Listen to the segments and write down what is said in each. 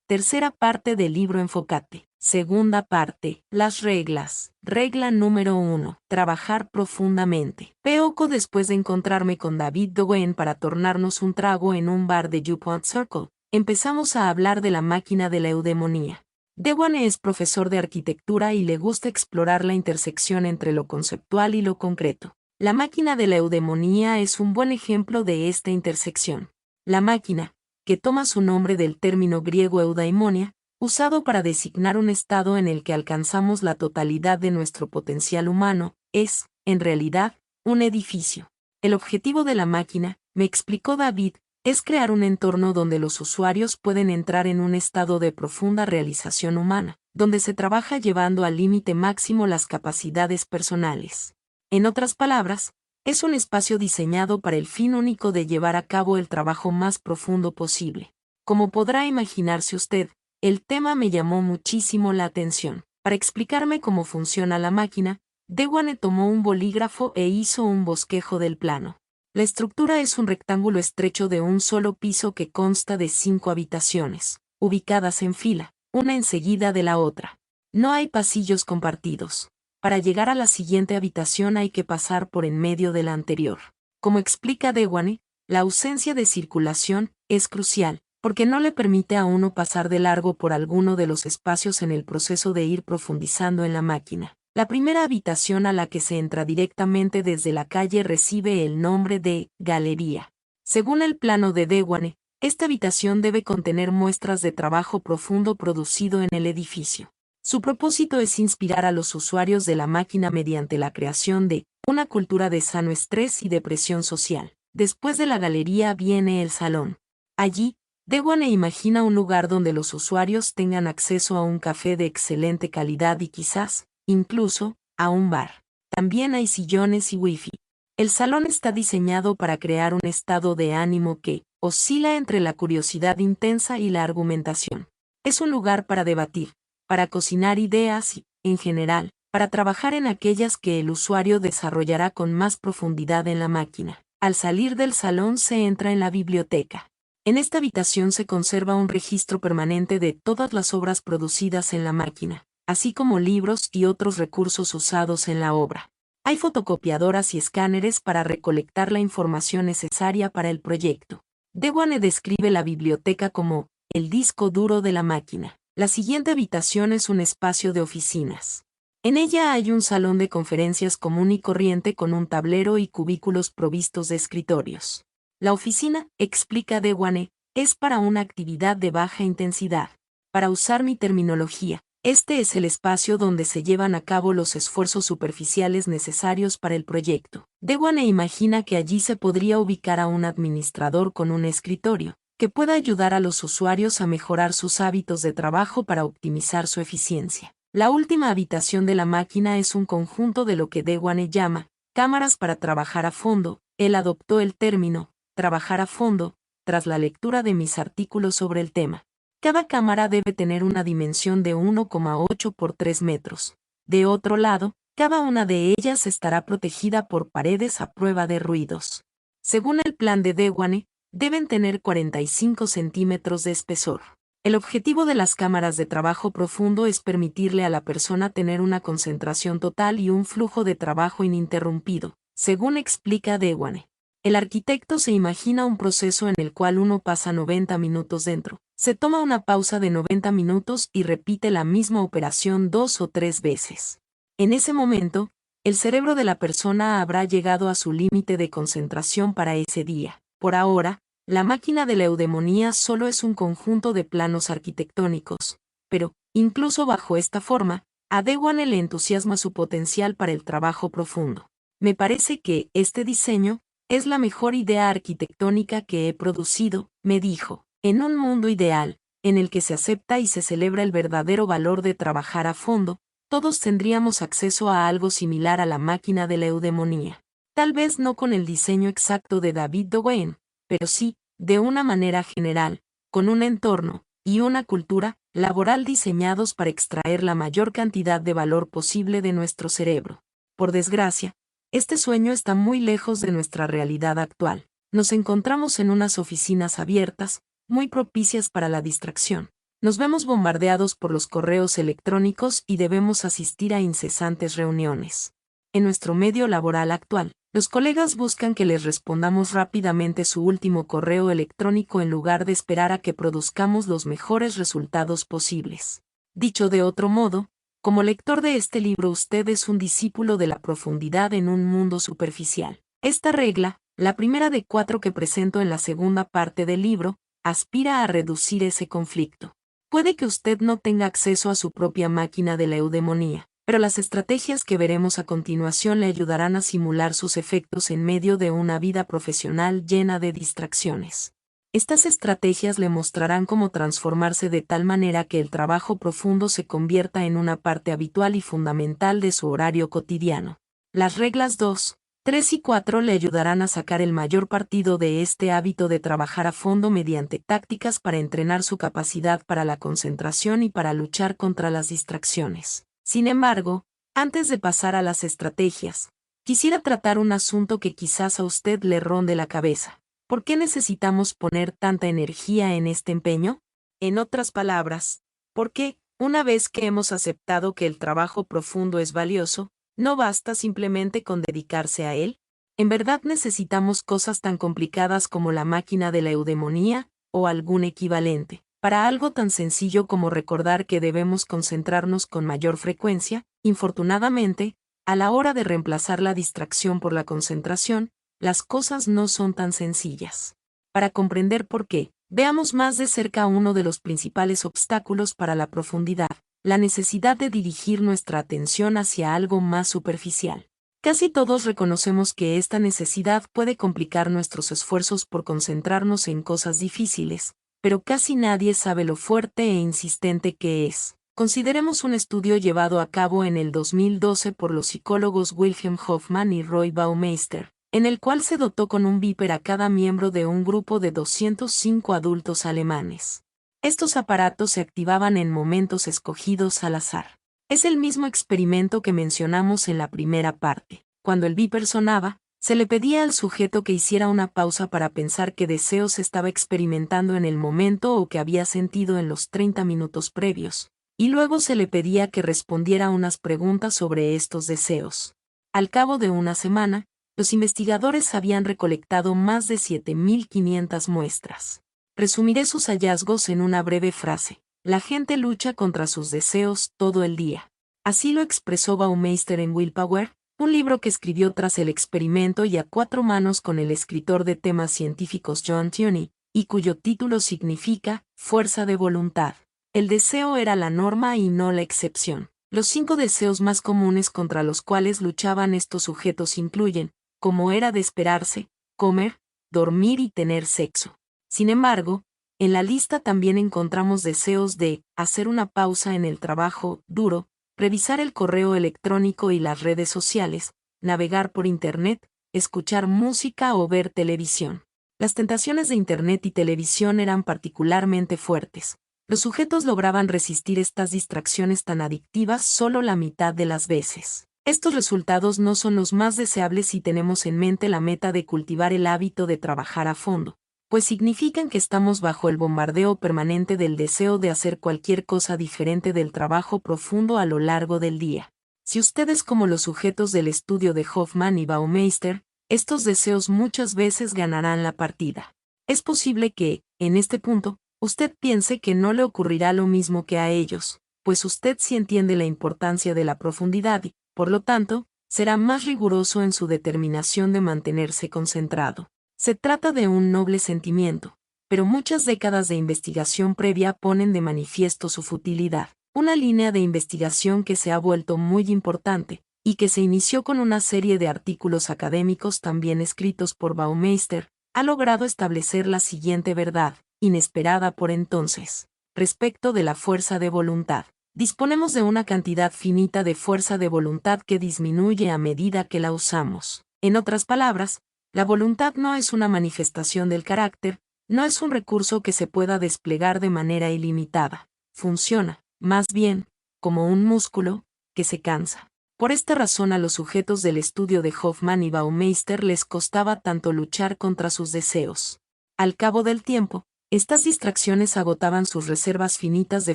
Tercera parte del libro Enfócate. Segunda parte. Las reglas. Regla número 1. Trabajar profundamente. Poco después de encontrarme con David Dowen para tornarnos un trago en un bar de DuPont Circle, empezamos a hablar de la máquina de la eudemonía. Dewan es profesor de arquitectura y le gusta explorar la intersección entre lo conceptual y lo concreto. La máquina de la eudemonía es un buen ejemplo de esta intersección. La máquina, que toma su nombre del término griego eudaimonia, usado para designar un estado en el que alcanzamos la totalidad de nuestro potencial humano, es, en realidad, un edificio. El objetivo de la máquina, me explicó David, es crear un entorno donde los usuarios pueden entrar en un estado de profunda realización humana, donde se trabaja llevando al límite máximo las capacidades personales. En otras palabras, es un espacio diseñado para el fin único de llevar a cabo el trabajo más profundo posible. Como podrá imaginarse usted, el tema me llamó muchísimo la atención. Para explicarme cómo funciona la máquina, Dewan tomó un bolígrafo e hizo un bosquejo del plano. La estructura es un rectángulo estrecho de un solo piso que consta de 5 habitaciones, ubicadas en fila, una enseguida de la otra. No hay pasillos compartidos. Para llegar a la siguiente habitación hay que pasar por en medio de la anterior. Como explica Dewan, la ausencia de circulación es crucial, porque no le permite a uno pasar de largo por alguno de los espacios en el proceso de ir profundizando en la máquina. La primera habitación a la que se entra directamente desde la calle recibe el nombre de galería. Según el plano de Dewan, esta habitación debe contener muestras de trabajo profundo producido en el edificio. Su propósito es inspirar a los usuarios de la máquina mediante la creación de una cultura de sano estrés y depresión social. Después de la galería viene el salón. Allí, Dewan imagina un lugar donde los usuarios tengan acceso a un café de excelente calidad y quizás, incluso, a un bar. También hay sillones y wifi. El salón está diseñado para crear un estado de ánimo que oscila entre la curiosidad intensa y la argumentación. Es un lugar para debatir, para cocinar ideas y, en general, para trabajar en aquellas que el usuario desarrollará con más profundidad en la máquina. Al salir del salón se entra en la biblioteca. En esta habitación se conserva un registro permanente de todas las obras producidas en la máquina, así como libros y otros recursos usados en la obra. Hay fotocopiadoras y escáneres para recolectar la información necesaria para el proyecto. Dewan describe la biblioteca como el disco duro de la máquina. La siguiente habitación es un espacio de oficinas. En ella hay un salón de conferencias común y corriente con un tablero y cubículos provistos de escritorios. La oficina, explica Dewan, es para una actividad de baja intensidad. Para usar mi terminología, este es el espacio donde se llevan a cabo los esfuerzos superficiales necesarios para el proyecto. Dewan imagina que allí se podría ubicar a un administrador con un escritorio, que pueda ayudar a los usuarios a mejorar sus hábitos de trabajo para optimizar su eficiencia. La última habitación de la máquina es un conjunto de lo que Dewan llama cámaras para trabajar a fondo. Él adoptó el término trabajar a fondo tras la lectura de mis artículos sobre el tema. Cada cámara debe tener una dimensión de 1,8 por 3 metros. De otro lado, cada una de ellas estará protegida por paredes a prueba de ruidos. Según el plan de Dewan, deben tener 45 centímetros de espesor. El objetivo de las cámaras de trabajo profundo es permitirle a la persona tener una concentración total y un flujo de trabajo ininterrumpido, según explica Dewan. El arquitecto se imagina un proceso en el cual uno pasa 90 minutos dentro, se toma una pausa de 90 minutos y repite la misma operación 2 o 3 veces. En ese momento, el cerebro de la persona habrá llegado a su límite de concentración para ese día. Por ahora, la máquina de la eudemonía solo es un conjunto de planos arquitectónicos, pero, incluso bajo esta forma, a Dewan le entusiasma su potencial para el trabajo profundo. Me parece que este diseño es la mejor idea arquitectónica que he producido, me dijo. En un mundo ideal, en el que se acepta y se celebra el verdadero valor de trabajar a fondo, todos tendríamos acceso a algo similar a la máquina de la eudemonía. Tal vez no con el diseño exacto de David Dowen, pero sí, de una manera general, con un entorno y una cultura laboral diseñados para extraer la mayor cantidad de valor posible de nuestro cerebro. Por desgracia, este sueño está muy lejos de nuestra realidad actual. Nos encontramos en unas oficinas abiertas, muy propicias para la distracción, Nos vemos bombardeados por los correos electrónicos y debemos asistir a incesantes reuniones. En nuestro medio laboral actual, los colegas buscan que les respondamos rápidamente su último correo electrónico en lugar de esperar a que produzcamos los mejores resultados posibles. Dicho de otro modo, como lector de este libro usted es un discípulo de la profundidad en un mundo superficial. Esta regla, la primera de 4 que presento en la segunda parte del libro, aspira a reducir ese conflicto. Puede que usted no tenga acceso a su propia máquina de la eudemonía, pero las estrategias que veremos a continuación le ayudarán a simular sus efectos en medio de una vida profesional llena de distracciones. Estas estrategias le mostrarán cómo transformarse de tal manera que el trabajo profundo se convierta en una parte habitual y fundamental de su horario cotidiano. Las reglas 2, 3 y 4 le ayudarán a sacar el mayor partido de este hábito de trabajar a fondo mediante tácticas para entrenar su capacidad para la concentración y para luchar contra las distracciones. Sin embargo, antes de pasar a las estrategias, quisiera tratar un asunto que quizás a usted le ronde la cabeza. ¿Por qué necesitamos poner tanta energía en este empeño? En otras palabras, ¿por qué, una vez que hemos aceptado que el trabajo profundo es valioso, no basta simplemente con dedicarse a él? ¿En verdad necesitamos cosas tan complicadas como la máquina de la eudemonía, o algún equivalente, para algo tan sencillo como recordar que debemos concentrarnos con mayor frecuencia? Infortunadamente, a la hora de reemplazar la distracción por la concentración, las cosas no son tan sencillas. Para comprender por qué, veamos más de cerca uno de los principales obstáculos para la profundidad, la necesidad de dirigir nuestra atención hacia algo más superficial. Casi todos reconocemos que esta necesidad puede complicar nuestros esfuerzos por concentrarnos en cosas difíciles, pero casi nadie sabe lo fuerte e insistente que es. Consideremos un estudio llevado a cabo en el 2012 por los psicólogos Wilhelm Hoffmann y Roy Baumeister, en el cual se dotó con un beeper a cada miembro de un grupo de 205 adultos alemanes. Estos aparatos se activaban en momentos escogidos al azar. Es el mismo experimento que mencionamos en la primera parte. Cuando el beeper sonaba, se le pedía al sujeto que hiciera una pausa para pensar qué deseos estaba experimentando en el momento o que había sentido en los 30 minutos previos, y luego se le pedía que respondiera unas preguntas sobre estos deseos. Al cabo de una semana, los investigadores habían recolectado más de 7.500 muestras. Resumiré sus hallazgos en una breve frase. La gente lucha contra sus deseos todo el día. Así lo expresó Baumeister en Willpower, un libro que escribió tras el experimento y a 4 manos con el escritor de temas científicos John Tunney, y cuyo título significa Fuerza de voluntad. El deseo era la norma y no la excepción. Los 5 deseos más comunes contra los cuales luchaban estos sujetos incluyen, como era de esperarse, comer, dormir y tener sexo. Sin embargo, en la lista también encontramos deseos de hacer una pausa en el trabajo duro, revisar el correo electrónico y las redes sociales, navegar por Internet, escuchar música o ver televisión. Las tentaciones de Internet y televisión eran particularmente fuertes. Los sujetos lograban resistir estas distracciones tan adictivas solo la mitad de las veces. Estos resultados no son los más deseables si tenemos en mente la meta de cultivar el hábito de trabajar a fondo, pues significan que estamos bajo el bombardeo permanente del deseo de hacer cualquier cosa diferente del trabajo profundo a lo largo del día. Si usted es como los sujetos del estudio de Hoffmann y Baumeister, estos deseos muchas veces ganarán la partida. Es posible que, en este punto, usted piense que no le ocurrirá lo mismo que a ellos, pues usted sí entiende la importancia de la profundidad y, por lo tanto, será más riguroso en su determinación de mantenerse concentrado. Se trata de un noble sentimiento, pero muchas décadas de investigación previa ponen de manifiesto su futilidad. Una línea de investigación que se ha vuelto muy importante, y que se inició con una serie de artículos académicos también escritos por Baumeister, ha logrado establecer la siguiente verdad, inesperada por entonces, respecto de la fuerza de voluntad. Disponemos de una cantidad finita de fuerza de voluntad que disminuye a medida que la usamos. En otras palabras, la voluntad no es una manifestación del carácter, no es un recurso que se pueda desplegar de manera ilimitada. Funciona, más bien, como un músculo, que se cansa. Por esta razón a los sujetos del estudio de Hoffmann y Baumeister les costaba tanto luchar contra sus deseos. Al cabo del tiempo, Estas distracciones agotaban sus reservas finitas de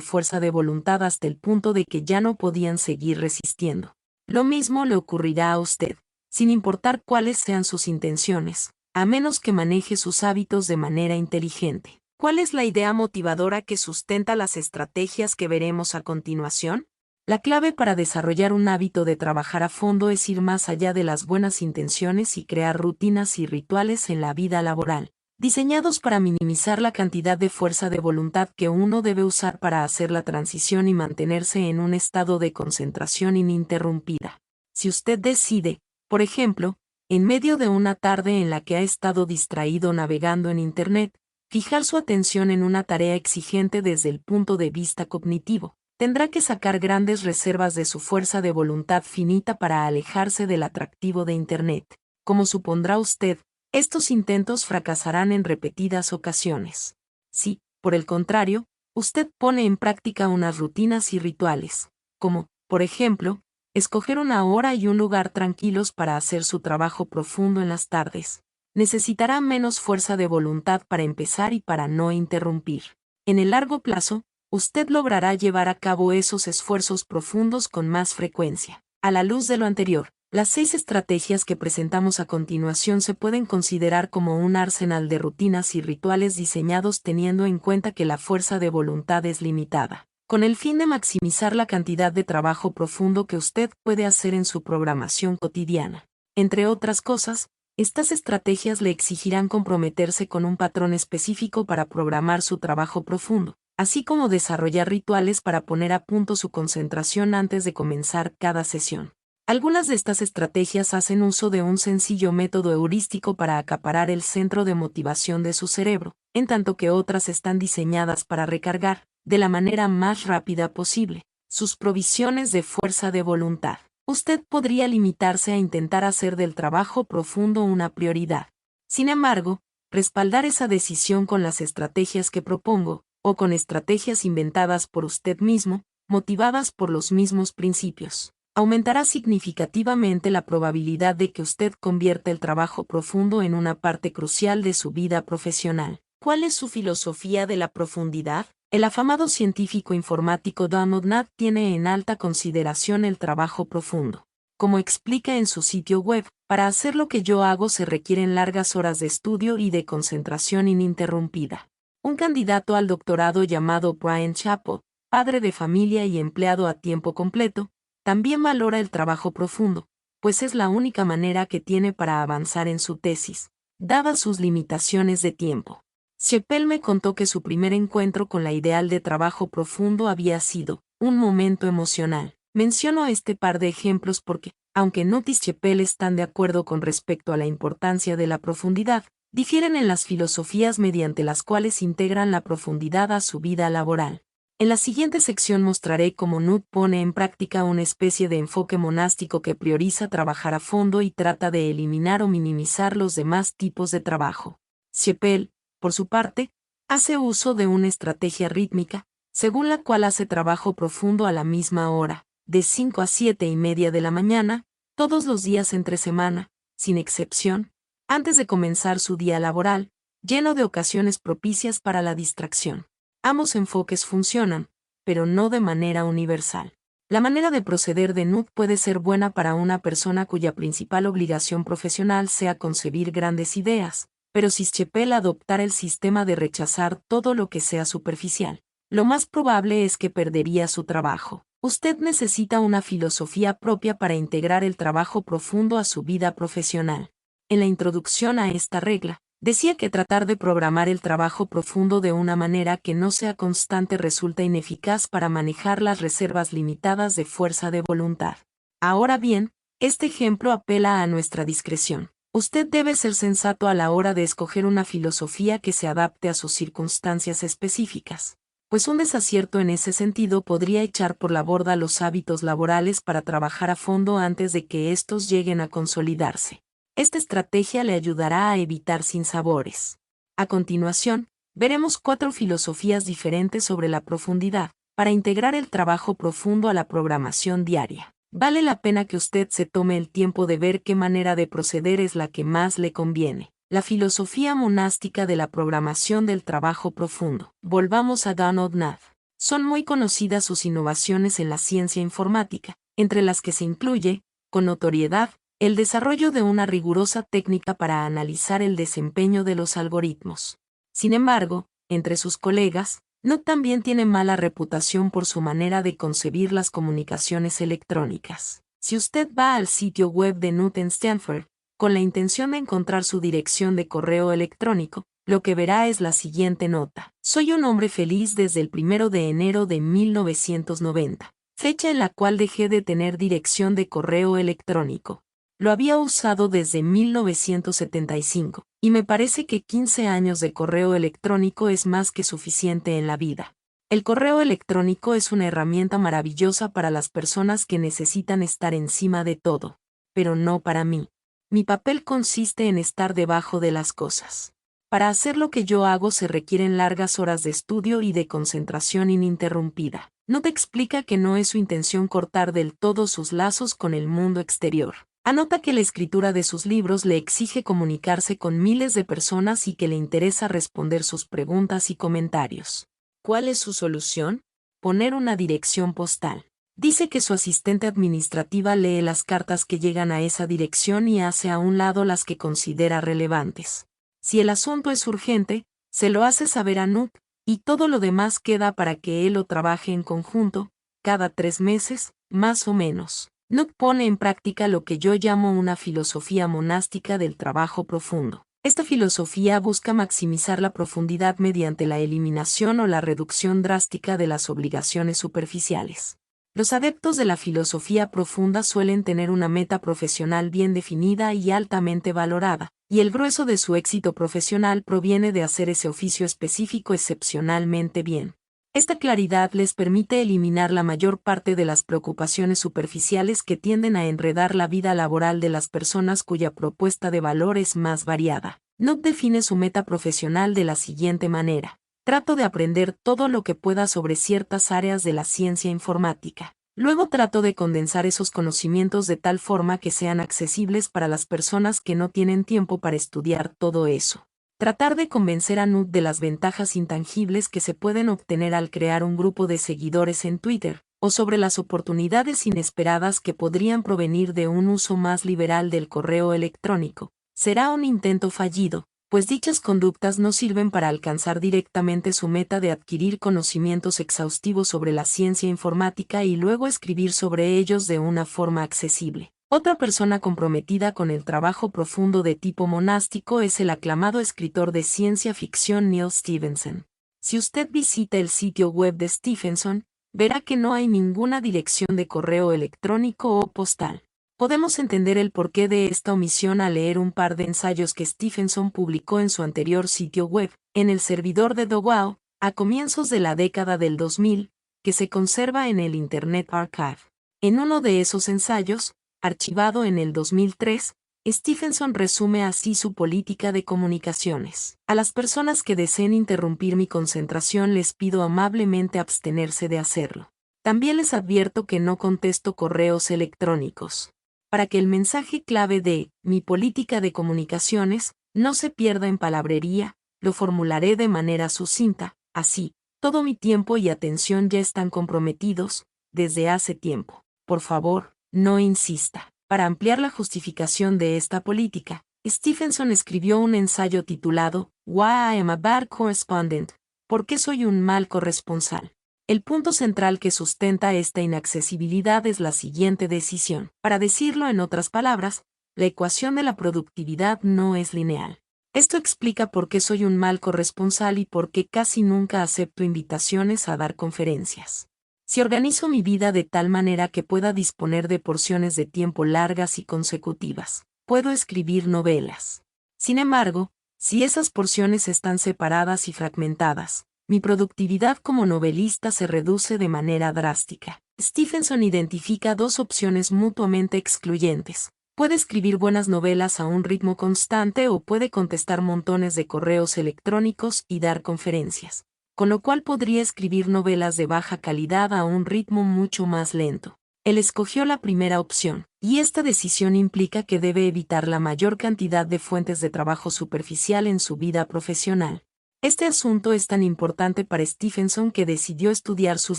fuerza de voluntad hasta el punto de que ya no podían seguir resistiendo. Lo mismo le ocurrirá a usted, sin importar cuáles sean sus intenciones, a menos que maneje sus hábitos de manera inteligente. ¿Cuál es la idea motivadora que sustenta las estrategias que veremos a continuación? La clave para desarrollar un hábito de trabajar a fondo es ir más allá de las buenas intenciones y crear rutinas y rituales en la vida laboral, diseñados para minimizar la cantidad de fuerza de voluntad que uno debe usar para hacer la transición y mantenerse en un estado de concentración ininterrumpida. Si usted decide, por ejemplo, en medio de una tarde en la que ha estado distraído navegando en Internet, fijar su atención en una tarea exigente desde el punto de vista cognitivo, tendrá que sacar grandes reservas de su fuerza de voluntad finita para alejarse del atractivo de Internet. Como supondrá usted, estos intentos fracasarán en repetidas ocasiones. Si, por el contrario, usted pone en práctica unas rutinas y rituales, como, por ejemplo, escoger una hora y un lugar tranquilos para hacer su trabajo profundo en las tardes, necesitará menos fuerza de voluntad para empezar y para no interrumpir. En el largo plazo, usted logrará llevar a cabo esos esfuerzos profundos con más frecuencia. A la luz de lo anterior, las 6 estrategias que presentamos a continuación se pueden considerar como un arsenal de rutinas y rituales diseñados teniendo en cuenta que la fuerza de voluntad es limitada, con el fin de maximizar la cantidad de trabajo profundo que usted puede hacer en su programación cotidiana. Entre otras cosas, estas estrategias le exigirán comprometerse con un patrón específico para programar su trabajo profundo, así como desarrollar rituales para poner a punto su concentración antes de comenzar cada sesión. Algunas de estas estrategias hacen uso de un sencillo método heurístico para acaparar el centro de motivación de su cerebro, en tanto que otras están diseñadas para recargar, de la manera más rápida posible, sus provisiones de fuerza de voluntad. Usted podría limitarse a intentar hacer del trabajo profundo una prioridad. Sin embargo, respaldar esa decisión con las estrategias que propongo, o con estrategias inventadas por usted mismo, motivadas por los mismos principios, aumentará significativamente la probabilidad de que usted convierta el trabajo profundo en una parte crucial de su vida profesional. ¿Cuál es su filosofía de la profundidad? El afamado científico informático Donald Knapp tiene en alta consideración el trabajo profundo. Como explica en su sitio web, para hacer lo que yo hago se requieren largas horas de estudio y de concentración ininterrumpida. Un candidato al doctorado llamado Brian Chappell, padre de familia y empleado a tiempo completo, también valora el trabajo profundo, pues es la única manera que tiene para avanzar en su tesis, dadas sus limitaciones de tiempo. Chappell me contó que su primer encuentro con la ideal de trabajo profundo había sido un momento emocional. Menciono este par de ejemplos porque, aunque Knuth y Chappell están de acuerdo con respecto a la importancia de la profundidad, difieren en las filosofías mediante las cuales integran la profundidad a su vida laboral. En la siguiente sección mostraré cómo Knuth pone en práctica una especie de enfoque monástico que prioriza trabajar a fondo y trata de eliminar o minimizar los demás tipos de trabajo. Chappell, por su parte, hace uso de una estrategia rítmica, según la cual hace trabajo profundo a la misma hora, de 5 a 7:30 de la mañana, todos los días entre semana, sin excepción, antes de comenzar su día laboral, lleno de ocasiones propicias para la distracción. Ambos enfoques funcionan, pero no de manera universal. La manera de proceder de Knuth puede ser buena para una persona cuya principal obligación profesional sea concebir grandes ideas, pero si Chappell adoptara el sistema de rechazar todo lo que sea superficial, lo más probable es que perdería su trabajo. Usted necesita una filosofía propia para integrar el trabajo profundo a su vida profesional. En la introducción a esta regla, decía que tratar de programar el trabajo profundo de una manera que no sea constante resulta ineficaz para manejar las reservas limitadas de fuerza de voluntad. Ahora bien, este ejemplo apela a nuestra discreción. Usted debe ser sensato a la hora de escoger una filosofía que se adapte a sus circunstancias específicas, pues un desacierto en ese sentido podría echar por la borda los hábitos laborales para trabajar a fondo antes de que estos lleguen a consolidarse. Esta estrategia le ayudará a evitar sinsabores. A continuación, veremos 4 filosofías diferentes sobre la profundidad, para integrar el trabajo profundo a la programación diaria. Vale la pena que usted se tome el tiempo de ver qué manera de proceder es la que más le conviene. La filosofía monástica de la programación del trabajo profundo. Volvamos a Donald Knapp. Son muy conocidas sus innovaciones en la ciencia informática, entre las que se incluye, con notoriedad, el desarrollo de una rigurosa técnica para analizar el desempeño de los algoritmos. Sin embargo, entre sus colegas, Knapp también tiene mala reputación por su manera de concebir las comunicaciones electrónicas. Si usted va al sitio web de Knapp en Stanford, con la intención de encontrar su dirección de correo electrónico, lo que verá es la siguiente nota. Soy un hombre feliz desde el 1 de enero de 1990, fecha en la cual dejé de tener dirección de correo electrónico. Lo había usado desde 1975, y me parece que 15 años de correo electrónico es más que suficiente en la vida. El correo electrónico es una herramienta maravillosa para las personas que necesitan estar encima de todo, pero no para mí. Mi papel consiste en estar debajo de las cosas. Para hacer lo que yo hago se requieren largas horas de estudio y de concentración ininterrumpida. No te explica que no es su intención cortar del todo sus lazos con el mundo exterior. Anota que la escritura de sus libros le exige comunicarse con miles de personas y que le interesa responder sus preguntas y comentarios. ¿Cuál es su solución? Poner una dirección postal. Dice que su asistente administrativa lee las cartas que llegan a esa dirección y hace a un lado las que considera relevantes. Si el asunto es urgente, se lo hace saber a Knapp, y todo lo demás queda para que él lo trabaje en conjunto, cada 3 meses, más o menos. Knapp pone en práctica lo que yo llamo una filosofía monástica del trabajo profundo. Esta filosofía busca maximizar la profundidad mediante la eliminación o la reducción drástica de las obligaciones superficiales. Los adeptos de la filosofía profunda suelen tener una meta profesional bien definida y altamente valorada, y el grueso de su éxito profesional proviene de hacer ese oficio específico excepcionalmente bien. Esta claridad les permite eliminar la mayor parte de las preocupaciones superficiales que tienden a enredar la vida laboral de las personas cuya propuesta de valor es más variada. Knapp define su meta profesional de la siguiente manera. Trato de aprender todo lo que pueda sobre ciertas áreas de la ciencia informática. Luego trato de condensar esos conocimientos de tal forma que sean accesibles para las personas que no tienen tiempo para estudiar todo eso. Tratar de convencer a Knapp de las ventajas intangibles que se pueden obtener al crear un grupo de seguidores en Twitter, o sobre las oportunidades inesperadas que podrían provenir de un uso más liberal del correo electrónico, será un intento fallido, pues dichas conductas no sirven para alcanzar directamente su meta de adquirir conocimientos exhaustivos sobre la ciencia informática y luego escribir sobre ellos de una forma accesible. Otra persona comprometida con el trabajo profundo de tipo monástico es el aclamado escritor de ciencia ficción Neal Stephenson. Si usted visita el sitio web de Stephenson, verá que no hay ninguna dirección de correo electrónico o postal. Podemos entender el porqué de esta omisión al leer un par de ensayos que Stephenson publicó en su anterior sitio web, en el servidor de Dogwow, a comienzos de la década del 2000, que se conserva en el Internet Archive. En uno de esos ensayos, archivado en el 2003, Stephenson resume así su política de comunicaciones. A las personas que deseen interrumpir mi concentración les pido amablemente abstenerse de hacerlo. También les advierto que no contesto correos electrónicos. Para que el mensaje clave de mi política de comunicaciones no se pierda en palabrería, lo formularé de manera sucinta, así, todo mi tiempo y atención ya están comprometidos, desde hace tiempo. Por favor, no insista. Para ampliar la justificación de esta política, Stephenson escribió un ensayo titulado Why I am a Bad Correspondent, ¿por qué soy un mal corresponsal? El punto central que sustenta esta inaccesibilidad es la siguiente decisión. Para decirlo en otras palabras, la ecuación de la productividad no es lineal. Esto explica por qué soy un mal corresponsal y por qué casi nunca acepto invitaciones a dar conferencias. Si organizo mi vida de tal manera que pueda disponer de porciones de tiempo largas y consecutivas, puedo escribir novelas. Sin embargo, si esas porciones están separadas y fragmentadas, mi productividad como novelista se reduce de manera drástica. Stephenson identifica dos opciones mutuamente excluyentes. Puede escribir buenas novelas a un ritmo constante o puede contestar montones de correos electrónicos y dar conferencias, con lo cual podría escribir novelas de baja calidad a un ritmo mucho más lento. Él escogió la primera opción. y esta decisión implica que debe evitar la mayor cantidad de fuentes de trabajo superficial en su vida profesional. Este asunto es tan importante para Stephenson que decidió estudiar sus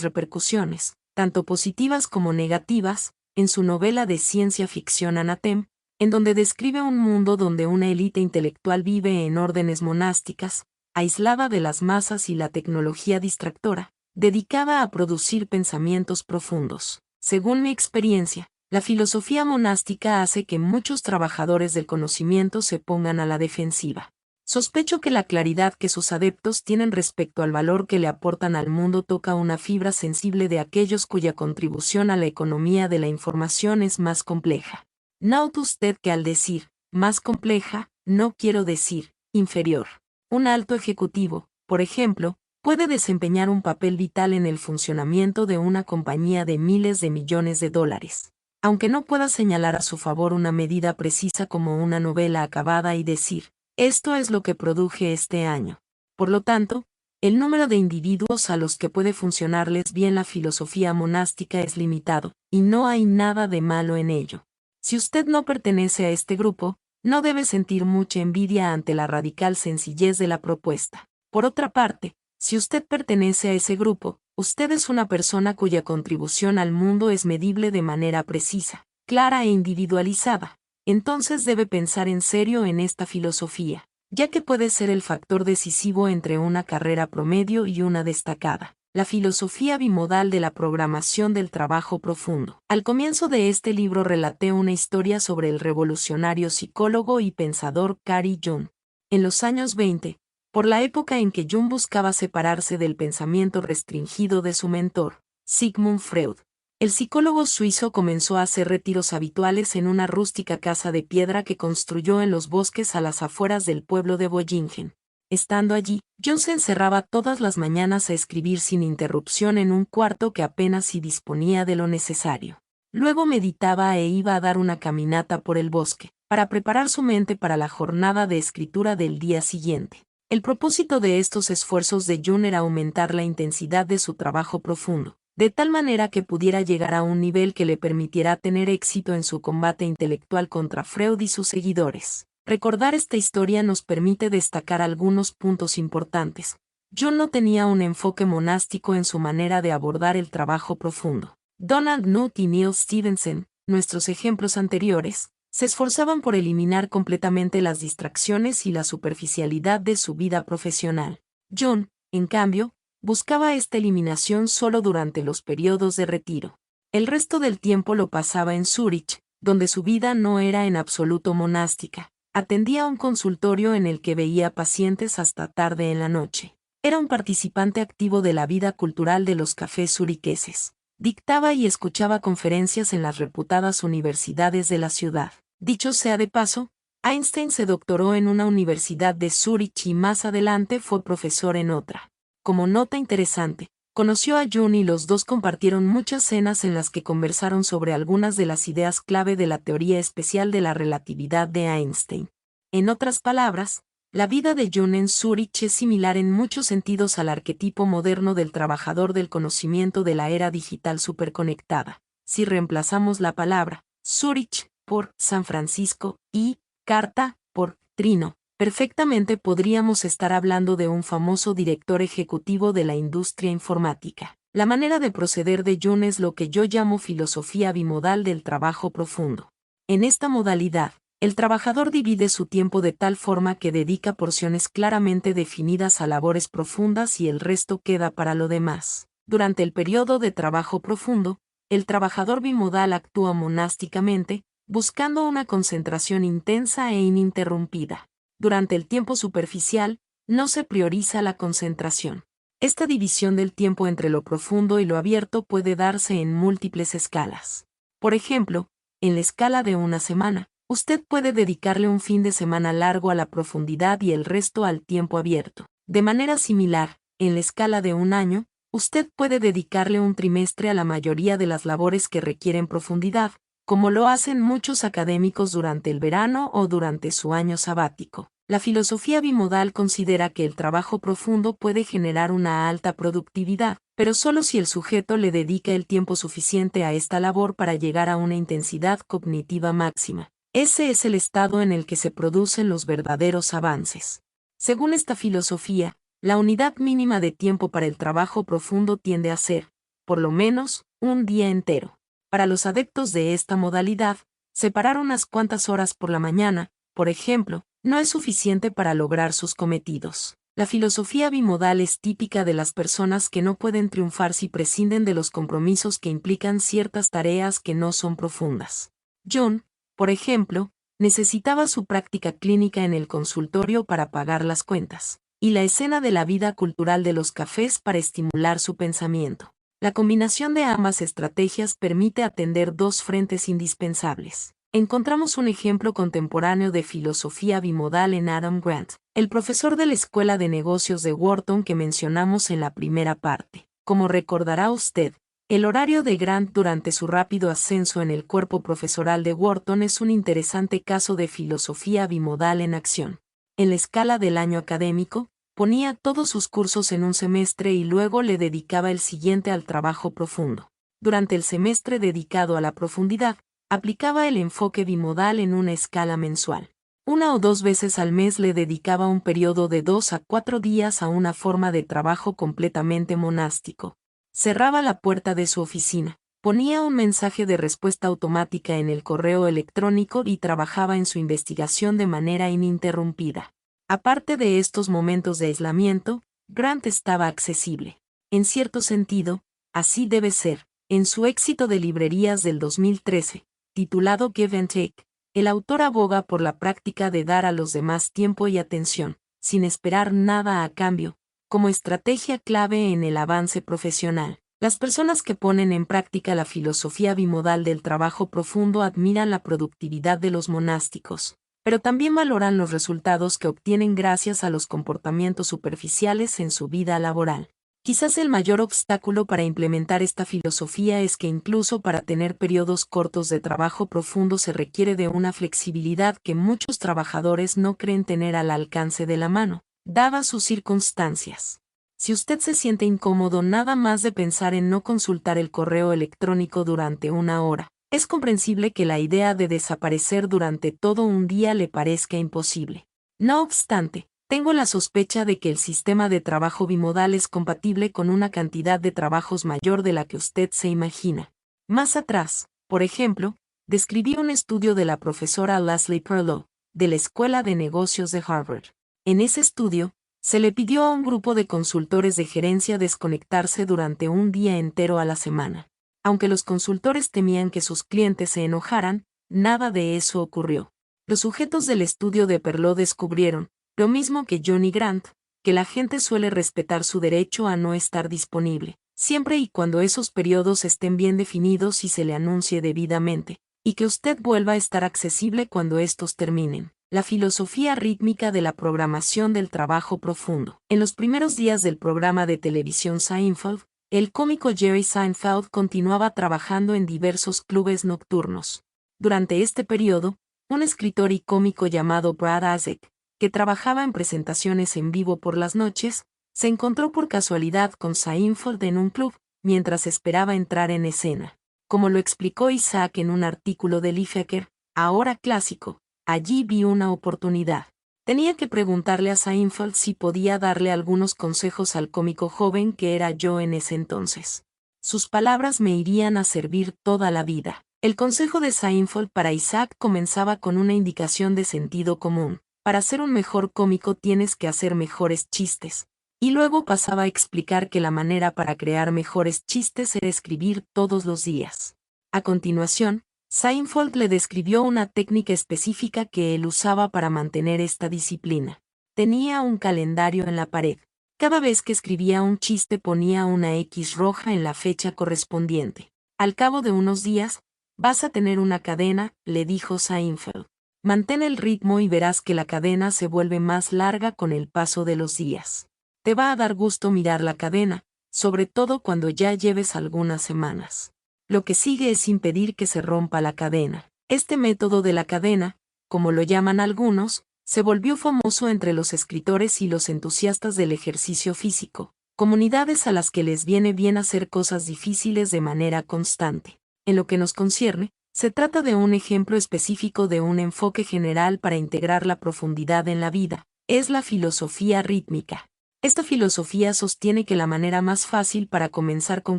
repercusiones, tanto positivas como negativas, en su novela de ciencia ficción Anatem, en donde describe un mundo donde una élite intelectual vive en órdenes monásticas, aislada de las masas y la tecnología distractora, dedicada a producir pensamientos profundos. Según mi experiencia, la filosofía monástica hace que muchos trabajadores del conocimiento se pongan a la defensiva. Sospecho que la claridad que sus adeptos tienen respecto al valor que le aportan al mundo toca una fibra sensible de aquellos cuya contribución a la economía de la información es más compleja. Note usted que al decir más compleja, no quiero decir inferior. Un alto ejecutivo, por ejemplo, puede desempeñar un papel vital en el funcionamiento de una compañía de miles de millones de dólares. Aunque no pueda señalar a su favor una medida precisa como una novela acabada y decir, esto es lo que produje este año. Por lo tanto, el número de individuos a los que puede funcionarles bien la filosofía monástica es limitado, y no hay nada de malo en ello. Si usted no pertenece a este grupo, no debe sentir mucha envidia ante la radical sencillez de la propuesta. Por otra parte, si usted pertenece a ese grupo, usted es una persona cuya contribución al mundo es medible de manera precisa, clara e individualizada. Entonces debe pensar en serio en esta filosofía, ya que puede ser el factor decisivo entre una carrera promedio y una destacada. La filosofía bimodal de la programación del trabajo profundo. Al comienzo de este libro relaté una historia sobre el revolucionario psicólogo y pensador Carl Jung. En los años 20, por la época en que Jung buscaba separarse del pensamiento restringido de su mentor, Sigmund Freud, el psicólogo suizo comenzó a hacer retiros habituales en una rústica casa de piedra que construyó en los bosques a las afueras del pueblo de Bollingen. Estando allí, Jung se encerraba todas las mañanas a escribir sin interrupción en un cuarto que apenas si disponía de lo necesario. Luego meditaba e iba a dar una caminata por el bosque, para preparar su mente para la jornada de escritura del día siguiente. El propósito de estos esfuerzos de Jung era aumentar la intensidad de su trabajo profundo, de tal manera que pudiera llegar a un nivel que le permitiera tener éxito en su combate intelectual contra Freud y sus seguidores. Recordar esta historia nos permite destacar algunos puntos importantes. Jung no tenía un enfoque monástico en su manera de abordar el trabajo profundo. Donald Knuth y Neil Stephenson, nuestros ejemplos anteriores, se esforzaban por eliminar completamente las distracciones y la superficialidad de su vida profesional. Jung, en cambio, buscaba esta eliminación solo durante los periodos de retiro. El resto del tiempo lo pasaba en Zúrich, donde su vida no era en absoluto monástica. Atendía a un consultorio en el que veía pacientes hasta tarde en la noche. Era un participante activo de la vida cultural de los cafés zuriqueses. Dictaba y escuchaba conferencias en las reputadas universidades de la ciudad. Dicho sea de paso, Einstein se doctoró en una universidad de Zúrich y más adelante fue profesor en otra. Como nota interesante, conoció a Jung y los dos compartieron muchas cenas en las que conversaron sobre algunas de las ideas clave de la teoría especial de la relatividad de Einstein. En otras palabras, la vida de Jung en Zúrich es similar en muchos sentidos al arquetipo moderno del trabajador del conocimiento de la era digital superconectada. Si reemplazamos la palabra Zúrich por San Francisco y Carta por Trino, perfectamente podríamos estar hablando de un famoso director ejecutivo de la industria informática. La manera de proceder de Jung es lo que yo llamo filosofía bimodal del trabajo profundo. En esta modalidad, el trabajador divide su tiempo de tal forma que dedica porciones claramente definidas a labores profundas y el resto queda para lo demás. Durante el periodo de trabajo profundo, el trabajador bimodal actúa monásticamente, buscando una concentración intensa e ininterrumpida. Durante el tiempo superficial, no se prioriza la concentración. Esta división del tiempo entre lo profundo y lo abierto puede darse en múltiples escalas. Por ejemplo, en la escala de una semana, usted puede dedicarle un fin de semana largo a la profundidad y el resto al tiempo abierto. De manera similar, en la escala de un año, usted puede dedicarle un trimestre a la mayoría de las labores que requieren profundidad, como lo hacen muchos académicos durante el verano o durante su año sabático. La filosofía bimodal considera que el trabajo profundo puede generar una alta productividad, pero solo si el sujeto le dedica el tiempo suficiente a esta labor para llegar a una intensidad cognitiva máxima. Ese es el estado en el que se producen los verdaderos avances. Según esta filosofía, la unidad mínima de tiempo para el trabajo profundo tiende a ser, por lo menos, un día entero. Para los adeptos de esta modalidad, separar unas cuantas horas por la mañana, por ejemplo, no es suficiente para lograr sus cometidos. La filosofía bimodal es típica de las personas que no pueden triunfar si prescinden de los compromisos que implican ciertas tareas que no son profundas. John, por ejemplo, necesitaba su práctica clínica en el consultorio para pagar las cuentas, y la escena de la vida cultural de los cafés para estimular su pensamiento. La combinación de ambas estrategias permite atender dos frentes indispensables. Encontramos un ejemplo contemporáneo de filosofía bimodal en Adam Grant, el profesor de la Escuela de Negocios de Wharton que mencionamos en la primera parte. Como recordará usted, el horario de Grant durante su rápido ascenso en el cuerpo profesoral de Wharton es un interesante caso de filosofía bimodal en acción. En la escala del año académico, ponía todos sus cursos en un semestre y luego le dedicaba el siguiente al trabajo profundo. Durante el semestre dedicado a la profundidad, aplicaba el enfoque bimodal en una escala mensual. 1 o 2 veces al mes le dedicaba un periodo de 2 a 4 días a una forma de trabajo completamente monástico. Cerraba la puerta de su oficina, ponía un mensaje de respuesta automática en el correo electrónico y trabajaba en su investigación de manera ininterrumpida. Aparte de estos momentos de aislamiento, Grant estaba accesible. En cierto sentido, así debe ser. En su éxito de librerías del 2013, titulado Give and Take, el autor aboga por la práctica de dar a los demás tiempo y atención, sin esperar nada a cambio, como estrategia clave en el avance profesional. Las personas que ponen en práctica la filosofía bimodal del trabajo profundo admiran la productividad de los monásticos, pero también valoran los resultados que obtienen gracias a los comportamientos superficiales en su vida laboral. Quizás el mayor obstáculo para implementar esta filosofía es que incluso para tener periodos cortos de trabajo profundo se requiere de una flexibilidad que muchos trabajadores no creen tener al alcance de la mano, dadas sus circunstancias. Si usted se siente incómodo nada más de pensar en no consultar el correo electrónico durante 1 hora, es comprensible que la idea de desaparecer durante todo un día le parezca imposible. No obstante, tengo la sospecha de que el sistema de trabajo bimodal es compatible con una cantidad de trabajos mayor de la que usted se imagina. Más atrás, por ejemplo, describí un estudio de la profesora Leslie Perlow, de la Escuela de Negocios de Harvard. En ese estudio, se le pidió a un grupo de consultores de gerencia desconectarse durante un día entero a la semana. Aunque los consultores temían que sus clientes se enojaran, nada de eso ocurrió. Los sujetos del estudio de Perlow descubrieron, lo mismo que John y Grant, que la gente suele respetar su derecho a no estar disponible, siempre y cuando esos periodos estén bien definidos y se le anuncie debidamente, y que usted vuelva a estar accesible cuando estos terminen. La filosofía rítmica de la programación del trabajo profundo. En los primeros días del programa de televisión Seinfeld, el cómico Jerry Seinfeld continuaba trabajando en diversos clubes nocturnos. Durante este periodo, un escritor y cómico llamado Brad Azek, que trabajaba en presentaciones en vivo por las noches, se encontró por casualidad con Seinfeld en un club, mientras esperaba entrar en escena. Como lo explicó Isaac en un artículo de Lifehacker, ahora clásico, allí vi una oportunidad. Tenía que preguntarle a Seinfeld si podía darle algunos consejos al cómico joven que era yo en ese entonces. Sus palabras me irían a servir toda la vida. El consejo de Seinfeld para Isaac comenzaba con una indicación de sentido común. Para ser un mejor cómico tienes que hacer mejores chistes. Y luego pasaba a explicar que la manera para crear mejores chistes era escribir todos los días. A continuación, Seinfeld le describió una técnica específica que él usaba para mantener esta disciplina. Tenía un calendario en la pared. Cada vez que escribía un chiste ponía una X roja en la fecha correspondiente. Al cabo de unos días, vas a tener una cadena, le dijo Seinfeld. Mantén el ritmo y verás que la cadena se vuelve más larga con el paso de los días. Te va a dar gusto mirar la cadena, sobre todo cuando ya lleves algunas semanas. Lo que sigue es impedir que se rompa la cadena. Este método de la cadena, como lo llaman algunos, Se volvió famoso entre los escritores y los entusiastas del ejercicio físico, comunidades a las que les viene bien hacer cosas difíciles de manera constante. En lo que nos concierne, se trata de un ejemplo específico de un enfoque general para integrar la profundidad en la vida. Es la filosofía rítmica. Esta filosofía sostiene que la manera más fácil para comenzar con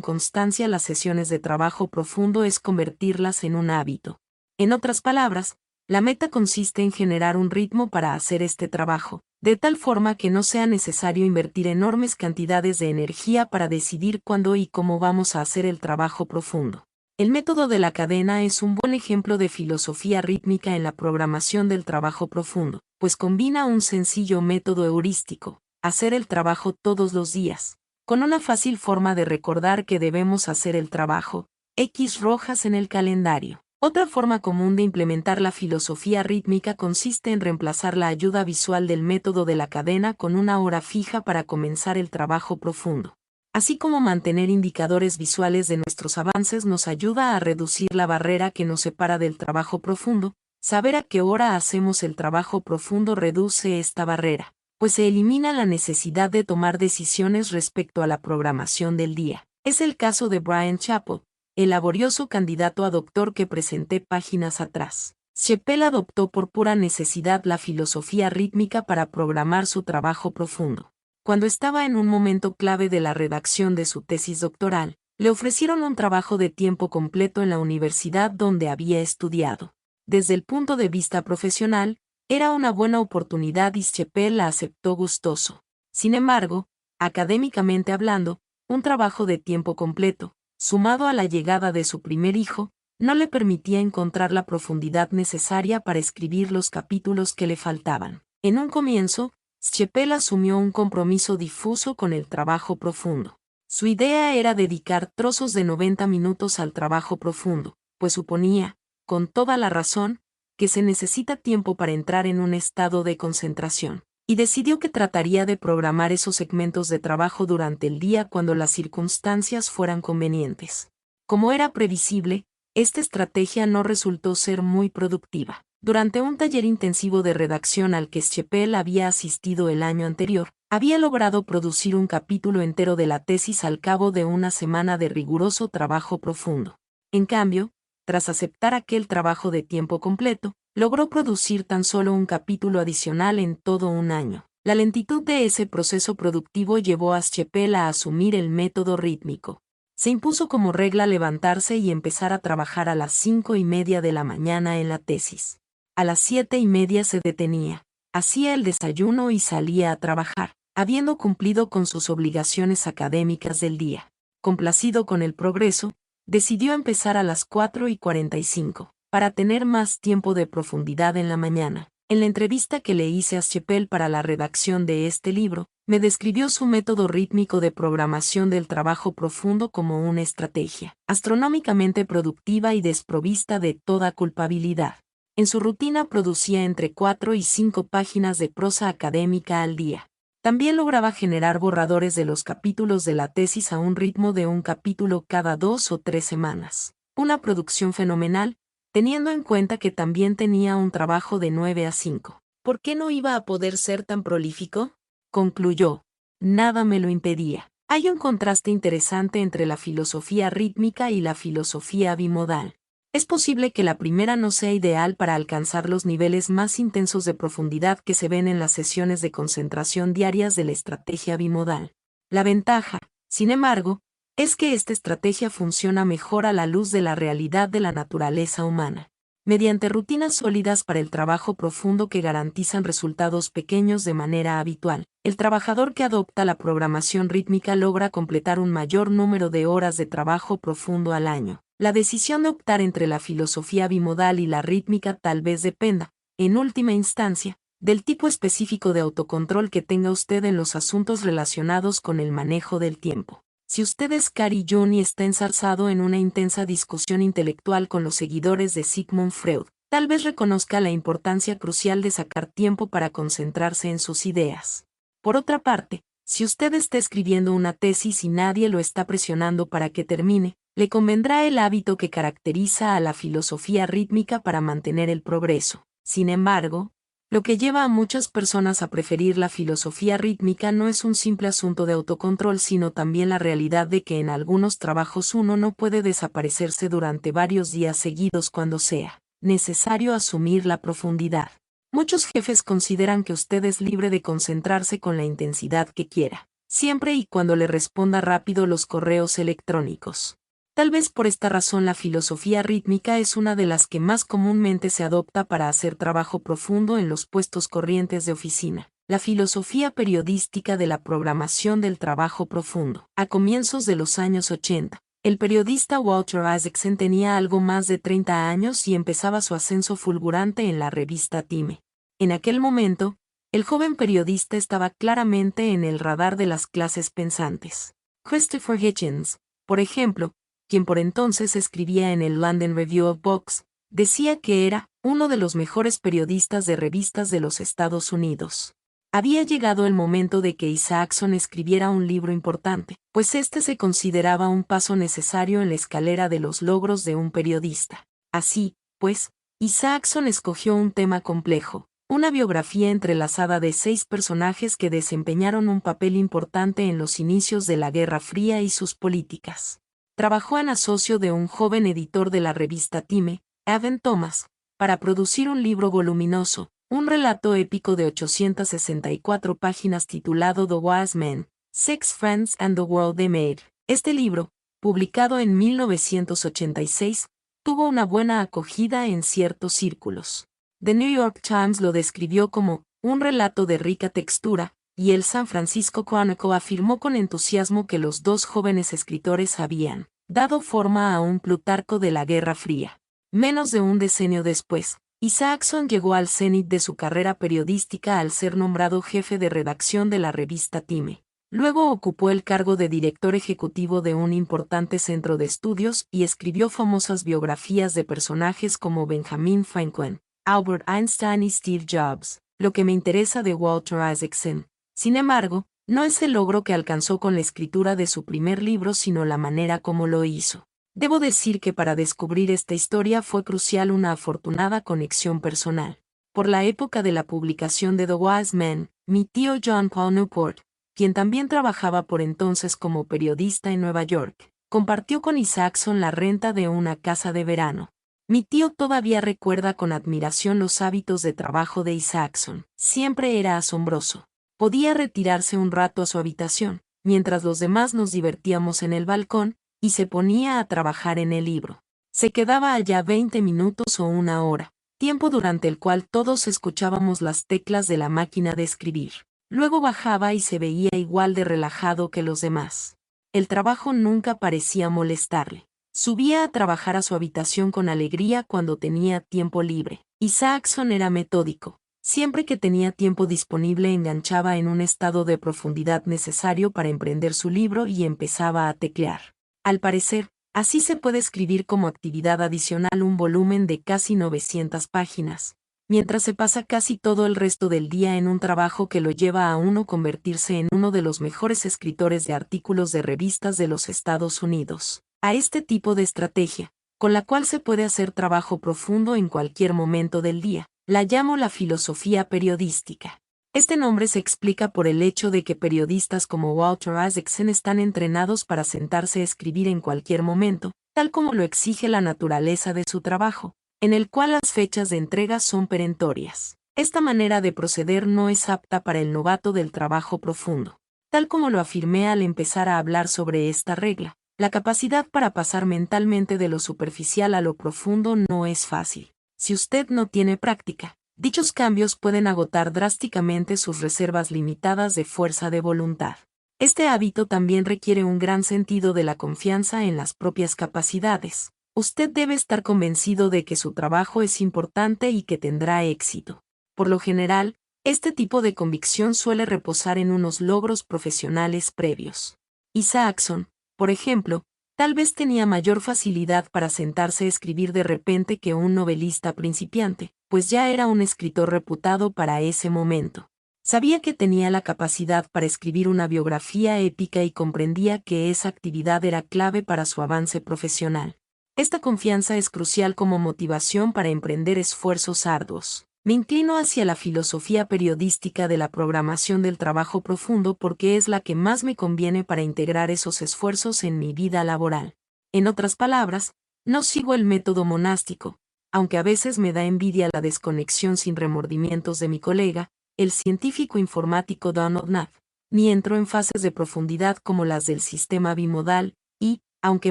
constancia las sesiones de trabajo profundo es convertirlas en un hábito. En otras palabras, la meta consiste en generar un ritmo para hacer este trabajo, de tal forma que no sea necesario invertir enormes cantidades de energía para decidir cuándo y cómo vamos a hacer el trabajo profundo. El método de la cadena es un buen ejemplo de filosofía rítmica en la programación del trabajo profundo, pues combina un sencillo método heurístico, hacer el trabajo todos los días, con una fácil forma de recordar que debemos hacer el trabajo, X rojas en el calendario. Otra forma común de implementar la filosofía rítmica consiste en reemplazar la ayuda visual del método de la cadena con una hora fija para comenzar el trabajo profundo. Así como mantener indicadores visuales de nuestros avances nos ayuda a reducir la barrera que nos separa del trabajo profundo, saber a qué hora hacemos el trabajo profundo reduce esta barrera, pues se elimina la necesidad de tomar decisiones respecto a la programación del día. Es el caso de Bryan Chapell, el laborioso candidato a doctor que presenté páginas atrás. Chapell adoptó por pura necesidad la filosofía rítmica para programar su trabajo profundo. Cuando estaba en un momento clave de la redacción de su tesis doctoral, le ofrecieron un trabajo de tiempo completo en la universidad donde había estudiado. Desde el punto de vista profesional, era una buena oportunidad y Chapell la aceptó gustoso. Sin embargo, académicamente hablando, un trabajo de tiempo completo, sumado a la llegada de su primer hijo, no le permitía encontrar la profundidad necesaria para escribir los capítulos que le faltaban. En un comienzo, Chapell asumió un compromiso difuso con el trabajo profundo. Su idea era dedicar trozos de 90 minutos al trabajo profundo, pues suponía, con toda la razón, que se necesita tiempo para entrar en un estado de concentración, y decidió que trataría de programar esos segmentos de trabajo durante el día cuando las circunstancias fueran convenientes. Como era previsible, esta estrategia no resultó ser muy productiva. Durante un taller intensivo de redacción al que Chapell había asistido el año anterior, había logrado producir un capítulo entero de la tesis al cabo de una semana de riguroso trabajo profundo. En cambio, tras aceptar aquel trabajo de tiempo completo, logró producir tan solo un capítulo adicional en todo un año. La lentitud de ese proceso productivo llevó a Chapell a asumir el método rítmico. Se impuso como regla levantarse y empezar a trabajar a las 5:30 de la mañana en la tesis. A las 7:30 se detenía, hacía el desayuno y salía a trabajar, habiendo cumplido con sus obligaciones académicas del día. Complacido con el progreso, decidió empezar a las 4:45, para tener más tiempo de profundidad en la mañana. En la entrevista que le hice a Chapell para la redacción de este libro, me describió su método rítmico de programación del trabajo profundo como una estrategia astronómicamente productiva y desprovista de toda culpabilidad. En su rutina producía entre 4 y 5 páginas de prosa académica al día. También lograba generar borradores de los capítulos de la tesis a un ritmo de un capítulo cada 2 o 3 semanas. Una producción fenomenal, teniendo en cuenta que también tenía un trabajo de 9 a 5. ¿Por qué no iba a poder ser tan prolífico? Concluyó. Nada me lo impedía. Hay un contraste interesante entre la filosofía rítmica y la filosofía bimodal. Es posible que la primera no sea ideal para alcanzar los niveles más intensos de profundidad que se ven en las sesiones de concentración diarias de la estrategia bimodal. La ventaja, sin embargo, es que esta estrategia funciona mejor a la luz de la realidad de la naturaleza humana. Mediante rutinas sólidas para el trabajo profundo que garantizan resultados pequeños de manera habitual, el trabajador que adopta la programación rítmica logra completar un mayor número de horas de trabajo profundo al año. La decisión de optar entre la filosofía bimodal y la rítmica tal vez dependa, en última instancia, del tipo específico de autocontrol que tenga usted en los asuntos relacionados con el manejo del tiempo. Si usted es Carl Jung y está enzarzado en una intensa discusión intelectual con los seguidores de Sigmund Freud, tal vez reconozca la importancia crucial de sacar tiempo para concentrarse en sus ideas. Por otra parte, si usted está escribiendo una tesis y nadie lo está presionando para que termine, le convendrá el hábito que caracteriza a la filosofía rítmica para mantener el progreso. Sin embargo, Lo que lleva a muchas personas a preferir la filosofía rítmica no es un simple asunto de autocontrol, sino también la realidad de que en algunos trabajos uno no puede desaparecerse durante varios días seguidos cuando sea necesario asumir la profundidad. Muchos jefes consideran que usted es libre de concentrarse con la intensidad que quiera, siempre y cuando le responda rápido los correos electrónicos. Tal vez por esta razón la filosofía rítmica es una de las que más comúnmente se adopta para hacer trabajo profundo en los puestos corrientes de oficina. La filosofía periodística de la programación del trabajo profundo. A comienzos de los años 80, el periodista Walter Isaacson tenía algo más de 30 años y empezaba su ascenso fulgurante en la revista Time. En aquel momento, el joven periodista estaba claramente en el radar de las clases pensantes. Christopher Hitchens, por ejemplo, quien por entonces escribía en el London Review of Books, decía que era uno de los mejores periodistas de revistas de los Estados Unidos. Había llegado el momento de que Isaacson escribiera un libro importante, pues este se consideraba un paso necesario en la escalera de los logros de un periodista. Así, pues, Isaacson escogió un tema complejo, una biografía entrelazada de 6 personajes que desempeñaron un papel importante en los inicios de la Guerra Fría y sus políticas. Trabajó en asocio de un joven editor de la revista Time, Evan Thomas, para producir un libro voluminoso, un relato épico de 864 páginas titulado The Wise Men, Six Friends and the World They Made. Este libro, publicado en 1986, tuvo una buena acogida en ciertos círculos. The New York Times lo describió como un relato de rica textura, y el San Francisco Chronicle afirmó con entusiasmo que los dos jóvenes escritores habían dado forma a un Plutarco de la Guerra Fría. Menos de un decenio después, Isaacson llegó al cenit de su carrera periodística al ser nombrado jefe de redacción de la revista Time. Luego ocupó el cargo de director ejecutivo de un importante centro de estudios y escribió famosas biografías de personajes como Benjamin Franklin, Albert Einstein y Steve Jobs. Lo que me interesa de Walter Isaacson, sin embargo, no es el logro que alcanzó con la escritura de su primer libro, sino la manera como lo hizo. Debo decir que para descubrir esta historia fue crucial una afortunada conexión personal. Por la época de la publicación de The Wise Men, mi tío John Paul Newport, quien también trabajaba por entonces como periodista en Nueva York, compartió con Isaacson la renta de una casa de verano. Mi tío todavía recuerda con admiración los hábitos de trabajo de Isaacson. Siempre era asombroso. Podía retirarse un rato a su habitación, mientras los demás nos divertíamos en el balcón, y se ponía a trabajar en el libro. Se quedaba allá 20 minutos o una hora, tiempo durante el cual todos escuchábamos las teclas de la máquina de escribir. Luego bajaba y se veía igual de relajado que los demás. El trabajo nunca parecía molestarle. Subía a trabajar a su habitación con alegría cuando tenía tiempo libre. Isaacson era metódico. Siempre que tenía tiempo disponible enganchaba en un estado de profundidad necesario para emprender su libro y empezaba a teclear. Al parecer, así se puede escribir como actividad adicional un volumen de casi 900 páginas, mientras se pasa casi todo el resto del día en un trabajo que lo lleva a uno convertirse en uno de los mejores escritores de artículos de revistas de los Estados Unidos. A este tipo de estrategia, con la cual se puede hacer trabajo profundo en cualquier momento del día, la llamo la filosofía periodística. Este nombre se explica por el hecho de que periodistas como Walter Isaacson están entrenados para sentarse a escribir en cualquier momento, tal como lo exige la naturaleza de su trabajo, en el cual las fechas de entrega son perentorias. Esta manera de proceder no es apta para el novato del trabajo profundo. Tal como lo afirmé al empezar a hablar sobre esta regla, la capacidad para pasar mentalmente de lo superficial a lo profundo no es fácil. Si usted no tiene práctica, dichos cambios pueden agotar drásticamente sus reservas limitadas de fuerza de voluntad. Este hábito también requiere un gran sentido de la confianza en las propias capacidades. Usted debe estar convencido de que su trabajo es importante y que tendrá éxito. Por lo general, este tipo de convicción suele reposar en unos logros profesionales previos. Isaacson, por ejemplo, tal vez tenía mayor facilidad para sentarse a escribir de repente que un novelista principiante, pues ya era un escritor reputado para ese momento. Sabía que tenía la capacidad para escribir una biografía épica y comprendía que esa actividad era clave para su avance profesional. Esta confianza es crucial como motivación para emprender esfuerzos arduos. Me inclino hacia la filosofía periodística de la programación del trabajo profundo porque es la que más me conviene para integrar esos esfuerzos en mi vida laboral. En otras palabras, no sigo el método monástico, aunque a veces me da envidia la desconexión sin remordimientos de mi colega, el científico informático Donald Knapp, ni entro en fases de profundidad como las del sistema bimodal, y, aunque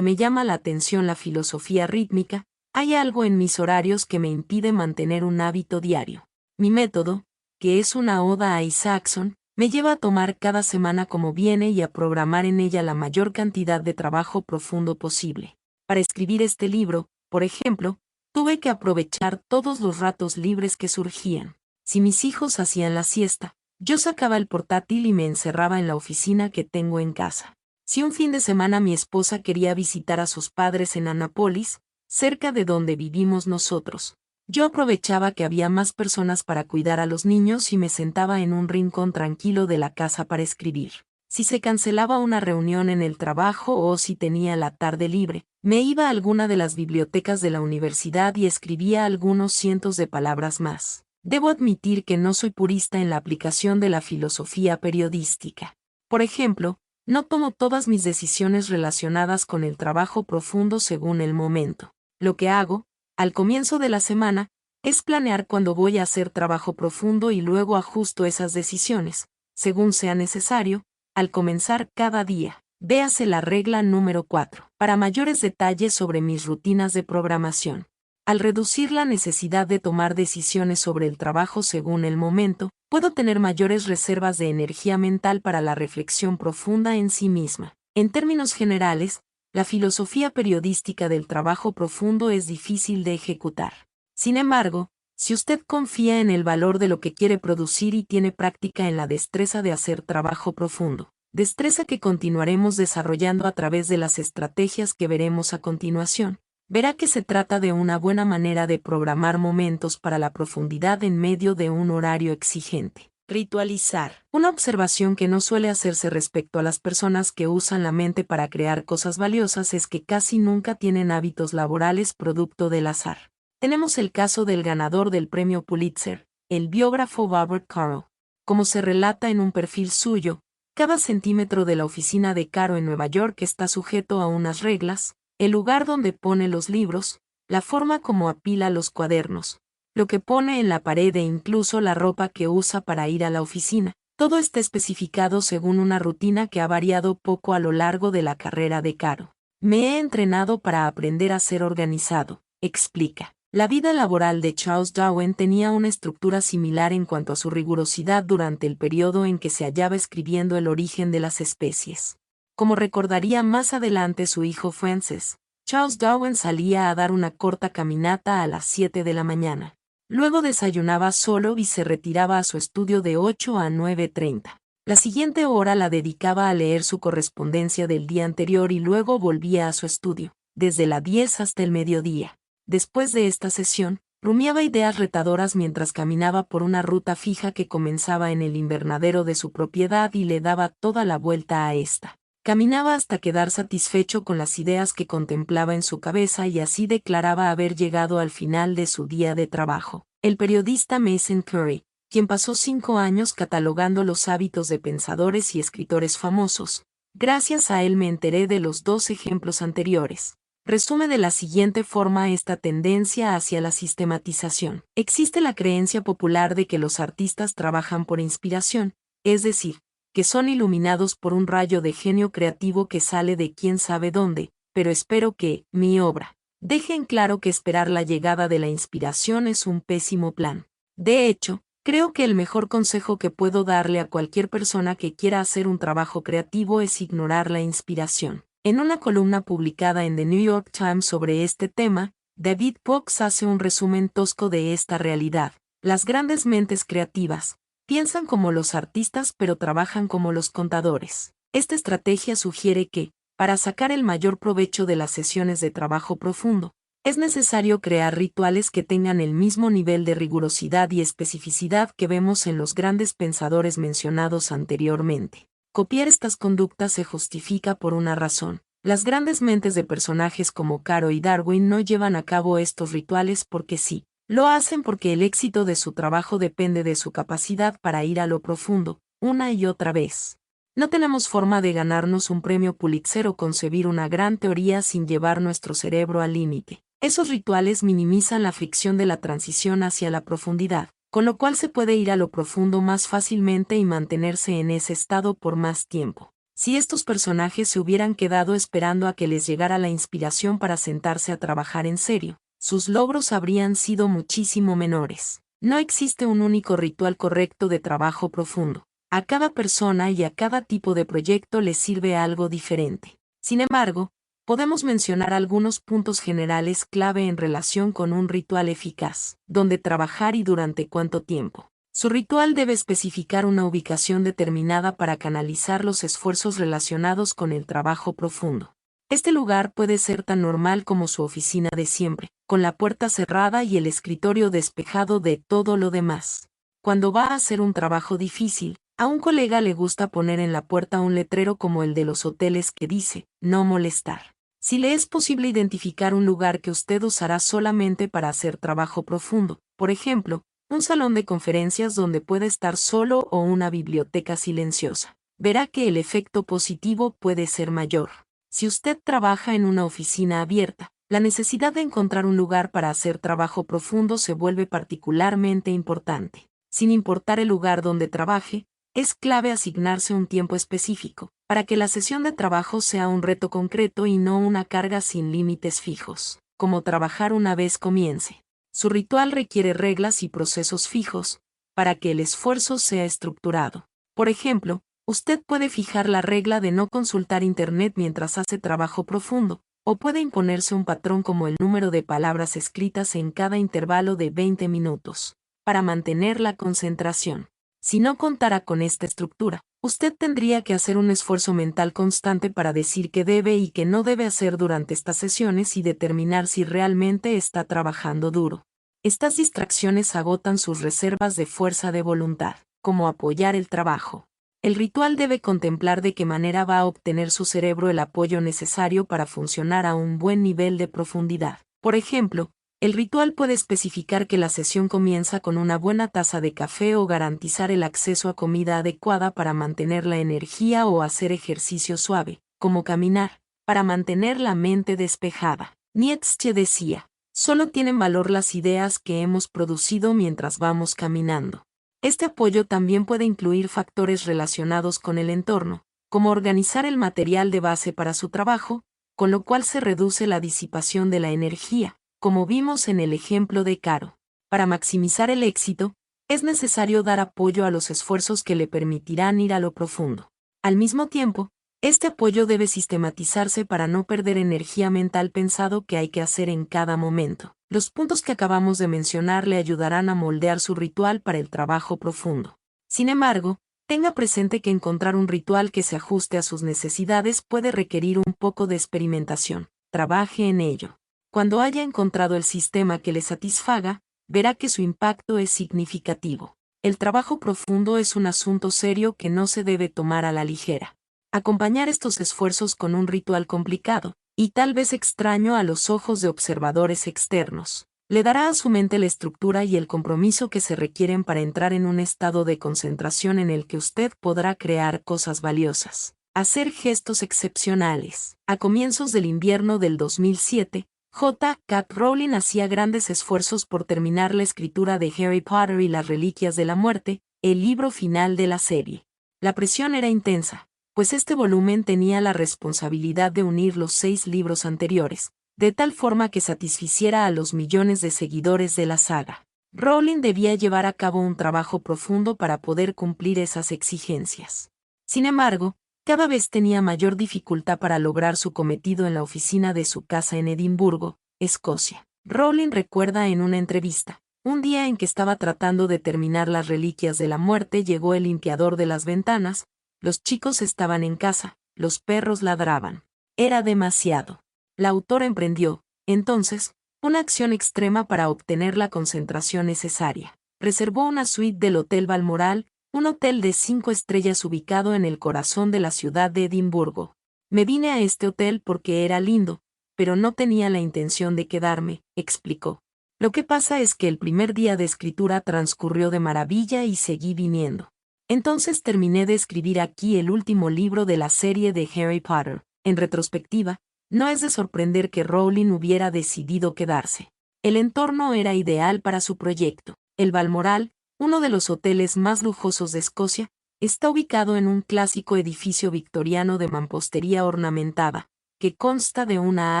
me llama la atención la filosofía rítmica, hay algo en mis horarios que me impide mantener un hábito diario. Mi método, que es una oda a Isaacson, me lleva a tomar cada semana como viene y a programar en ella la mayor cantidad de trabajo profundo posible. Para escribir este libro, por ejemplo, tuve que aprovechar todos los ratos libres que surgían. Si mis hijos hacían la siesta, yo sacaba el portátil y me encerraba en la oficina que tengo en casa. Si un fin de semana mi esposa quería visitar a sus padres en Annapolis, cerca de donde vivimos nosotros, yo aprovechaba que había más personas para cuidar a los niños y me sentaba en un rincón tranquilo de la casa para escribir. Si se cancelaba una reunión en el trabajo o si tenía la tarde libre, me iba a alguna de las bibliotecas de la universidad y escribía algunos cientos de palabras más. Debo admitir que no soy purista en la aplicación de la filosofía periodística. Por ejemplo, no tomo todas mis decisiones relacionadas con el trabajo profundo según el momento. Lo que hago, al comienzo de la semana, es planear cuándo voy a hacer trabajo profundo y luego ajusto esas decisiones, según sea necesario, al comenzar cada día. Véase la regla número 4. Para mayores detalles sobre mis rutinas de programación. Al reducir la necesidad de tomar decisiones sobre el trabajo según el momento, puedo tener mayores reservas de energía mental para la reflexión profunda en sí misma. En términos generales, la filosofía periodística del trabajo profundo es difícil de ejecutar. Sin embargo, si usted confía en el valor de lo que quiere producir y tiene práctica en la destreza de hacer trabajo profundo, destreza que continuaremos desarrollando a través de las estrategias que veremos a continuación, verá que se trata de una buena manera de programar momentos para la profundidad en medio de un horario exigente. Ritualizar. Una observación que no suele hacerse respecto a las personas que usan la mente para crear cosas valiosas es que casi nunca tienen hábitos laborales producto del azar. Tenemos el caso del ganador del premio Pulitzer, el biógrafo Robert Caro. Como se relata en un perfil suyo, cada centímetro de la oficina de Caro en Nueva York está sujeto a unas reglas, el lugar donde pone los libros, la forma como apila los cuadernos, lo que pone en la pared e incluso la ropa que usa para ir a la oficina. Todo está especificado según una rutina que ha variado poco a lo largo de la carrera de Caro. Me he entrenado para aprender a ser organizado, explica. La vida laboral de Charles Darwin tenía una estructura similar en cuanto a su rigurosidad durante el periodo en que se hallaba escribiendo El origen de las especies. Como recordaría más adelante su hijo Francis, Charles Darwin salía a dar una corta caminata a las 7 de la mañana. Luego desayunaba solo y se retiraba a su estudio de 8 a 9:30. La siguiente hora la dedicaba a leer su correspondencia del día anterior y luego volvía a su estudio, desde las 10 hasta el mediodía. Después de esta sesión, rumiaba ideas retadoras mientras caminaba por una ruta fija que comenzaba en el invernadero de su propiedad y le daba toda la vuelta a esta. Caminaba hasta quedar satisfecho con las ideas que contemplaba en su cabeza y así declaraba haber llegado al final de su día de trabajo. El periodista Mason Curry, quien pasó 5 años catalogando los hábitos de pensadores y escritores famosos, gracias a él me enteré de los 2 ejemplos anteriores. Resume de la siguiente forma esta tendencia hacia la sistematización. Existe la creencia popular de que los artistas trabajan por inspiración, es decir, que son iluminados por un rayo de genio creativo que sale de quién sabe dónde, pero espero que, mi obra, deje en claro que esperar la llegada de la inspiración es un pésimo plan. De hecho, creo que el mejor consejo que puedo darle a cualquier persona que quiera hacer un trabajo creativo es ignorar la inspiración. En una columna publicada en The New York Times sobre este tema, David Fox hace un resumen tosco de esta realidad. Las grandes mentes creativas piensan como los artistas pero trabajan como los contadores. Esta estrategia sugiere que, para sacar el mayor provecho de las sesiones de trabajo profundo, es necesario crear rituales que tengan el mismo nivel de rigurosidad y especificidad que vemos en los grandes pensadores mencionados anteriormente. Copiar estas conductas se justifica por una razón. Las grandes mentes de personajes como Caro y Darwin no llevan a cabo estos rituales porque sí. Lo hacen porque el éxito de su trabajo depende de su capacidad para ir a lo profundo, una y otra vez. No tenemos forma de ganarnos un premio Pulitzer o concebir una gran teoría sin llevar nuestro cerebro al límite. Esos rituales minimizan la fricción de la transición hacia la profundidad, con lo cual se puede ir a lo profundo más fácilmente y mantenerse en ese estado por más tiempo. Si estos personajes se hubieran quedado esperando a que les llegara la inspiración para sentarse a trabajar en serio, sus logros habrían sido muchísimo menores. No existe un único ritual correcto de trabajo profundo. A cada persona y a cada tipo de proyecto les sirve algo diferente. Sin embargo, podemos mencionar algunos puntos generales clave en relación con un ritual eficaz, dónde trabajar y durante cuánto tiempo. Su ritual debe especificar una ubicación determinada para canalizar los esfuerzos relacionados con el trabajo profundo. Este lugar puede ser tan normal como su oficina de siempre, con la puerta cerrada y el escritorio despejado de todo lo demás. Cuando va a hacer un trabajo difícil, a un colega le gusta poner en la puerta un letrero como el de los hoteles que dice, no molestar. Si le es posible identificar un lugar que usted usará solamente para hacer trabajo profundo, por ejemplo, un salón de conferencias donde puede estar solo o una biblioteca silenciosa, verá que el efecto positivo puede ser mayor. Si usted trabaja en una oficina abierta, la necesidad de encontrar un lugar para hacer trabajo profundo se vuelve particularmente importante. Sin importar el lugar donde trabaje, es clave asignarse un tiempo específico, para que la sesión de trabajo sea un reto concreto y no una carga sin límites fijos, como trabajar una vez comience. Su ritual requiere reglas y procesos fijos, para que el esfuerzo sea estructurado. Por ejemplo, usted puede fijar la regla de no consultar Internet mientras hace trabajo profundo, o puede imponerse un patrón como el número de palabras escritas en cada intervalo de 20 minutos, para mantener la concentración. Si no contara con esta estructura, usted tendría que hacer un esfuerzo mental constante para decir qué debe y qué no debe hacer durante estas sesiones y determinar si realmente está trabajando duro. Estas distracciones agotan sus reservas de fuerza de voluntad, como apoyar el trabajo. El ritual debe contemplar de qué manera va a obtener su cerebro el apoyo necesario para funcionar a un buen nivel de profundidad. Por ejemplo, el ritual puede especificar que la sesión comienza con una buena taza de café o garantizar el acceso a comida adecuada para mantener la energía o hacer ejercicio suave, como caminar, para mantener la mente despejada. Nietzsche decía, solo tienen valor las ideas que hemos producido mientras vamos caminando. Este apoyo también puede incluir factores relacionados con el entorno, como organizar el material de base para su trabajo, con lo cual se reduce la disipación de la energía, como vimos en el ejemplo de Caro. Para maximizar el éxito, es necesario dar apoyo a los esfuerzos que le permitirán ir a lo profundo. Al mismo tiempo, este apoyo debe sistematizarse para no perder energía mental pensado que hay que hacer en cada momento. Los puntos que acabamos de mencionar le ayudarán a moldear su ritual para el trabajo profundo. Sin embargo, tenga presente que encontrar un ritual que se ajuste a sus necesidades puede requerir un poco de experimentación. Trabaje en ello. Cuando haya encontrado el sistema que le satisfaga, verá que su impacto es significativo. El trabajo profundo es un asunto serio que no se debe tomar a la ligera. Acompañar estos esfuerzos con un ritual complicado, y tal vez extraño a los ojos de observadores externos, le dará a su mente la estructura y el compromiso que se requieren para entrar en un estado de concentración en el que usted podrá crear cosas valiosas. Hacer gestos excepcionales. A comienzos del invierno del 2007, J.K. Rowling hacía grandes esfuerzos por terminar la escritura de Harry Potter y las Reliquias de la Muerte, el libro final de la serie. La presión era intensa, pues este volumen tenía la responsabilidad de unir los 6 libros anteriores, de tal forma que satisficiera a los millones de seguidores de la saga. Rowling debía llevar a cabo un trabajo profundo para poder cumplir esas exigencias. Sin embargo, cada vez tenía mayor dificultad para lograr su cometido en la oficina de su casa en Edimburgo, Escocia. Rowling recuerda en una entrevista, un día en que estaba tratando de terminar las Reliquias de la Muerte llegó el limpiador de las ventanas, los chicos estaban en casa, los perros ladraban. Era demasiado. La autora emprendió, entonces, una acción extrema para obtener la concentración necesaria. Reservó una suite del Hotel Balmoral, un hotel de 5 estrellas ubicado en el corazón de la ciudad de Edimburgo. Me vine a este hotel porque era lindo, pero no tenía la intención de quedarme, explicó. Lo que pasa es que el primer día de escritura transcurrió de maravilla y seguí viniendo. Entonces terminé de escribir aquí el último libro de la serie de Harry Potter. En retrospectiva, no es de sorprender que Rowling hubiera decidido quedarse. El entorno era ideal para su proyecto. El Balmoral, uno de los hoteles más lujosos de Escocia, está ubicado en un clásico edificio victoriano de mampostería ornamentada, que consta de una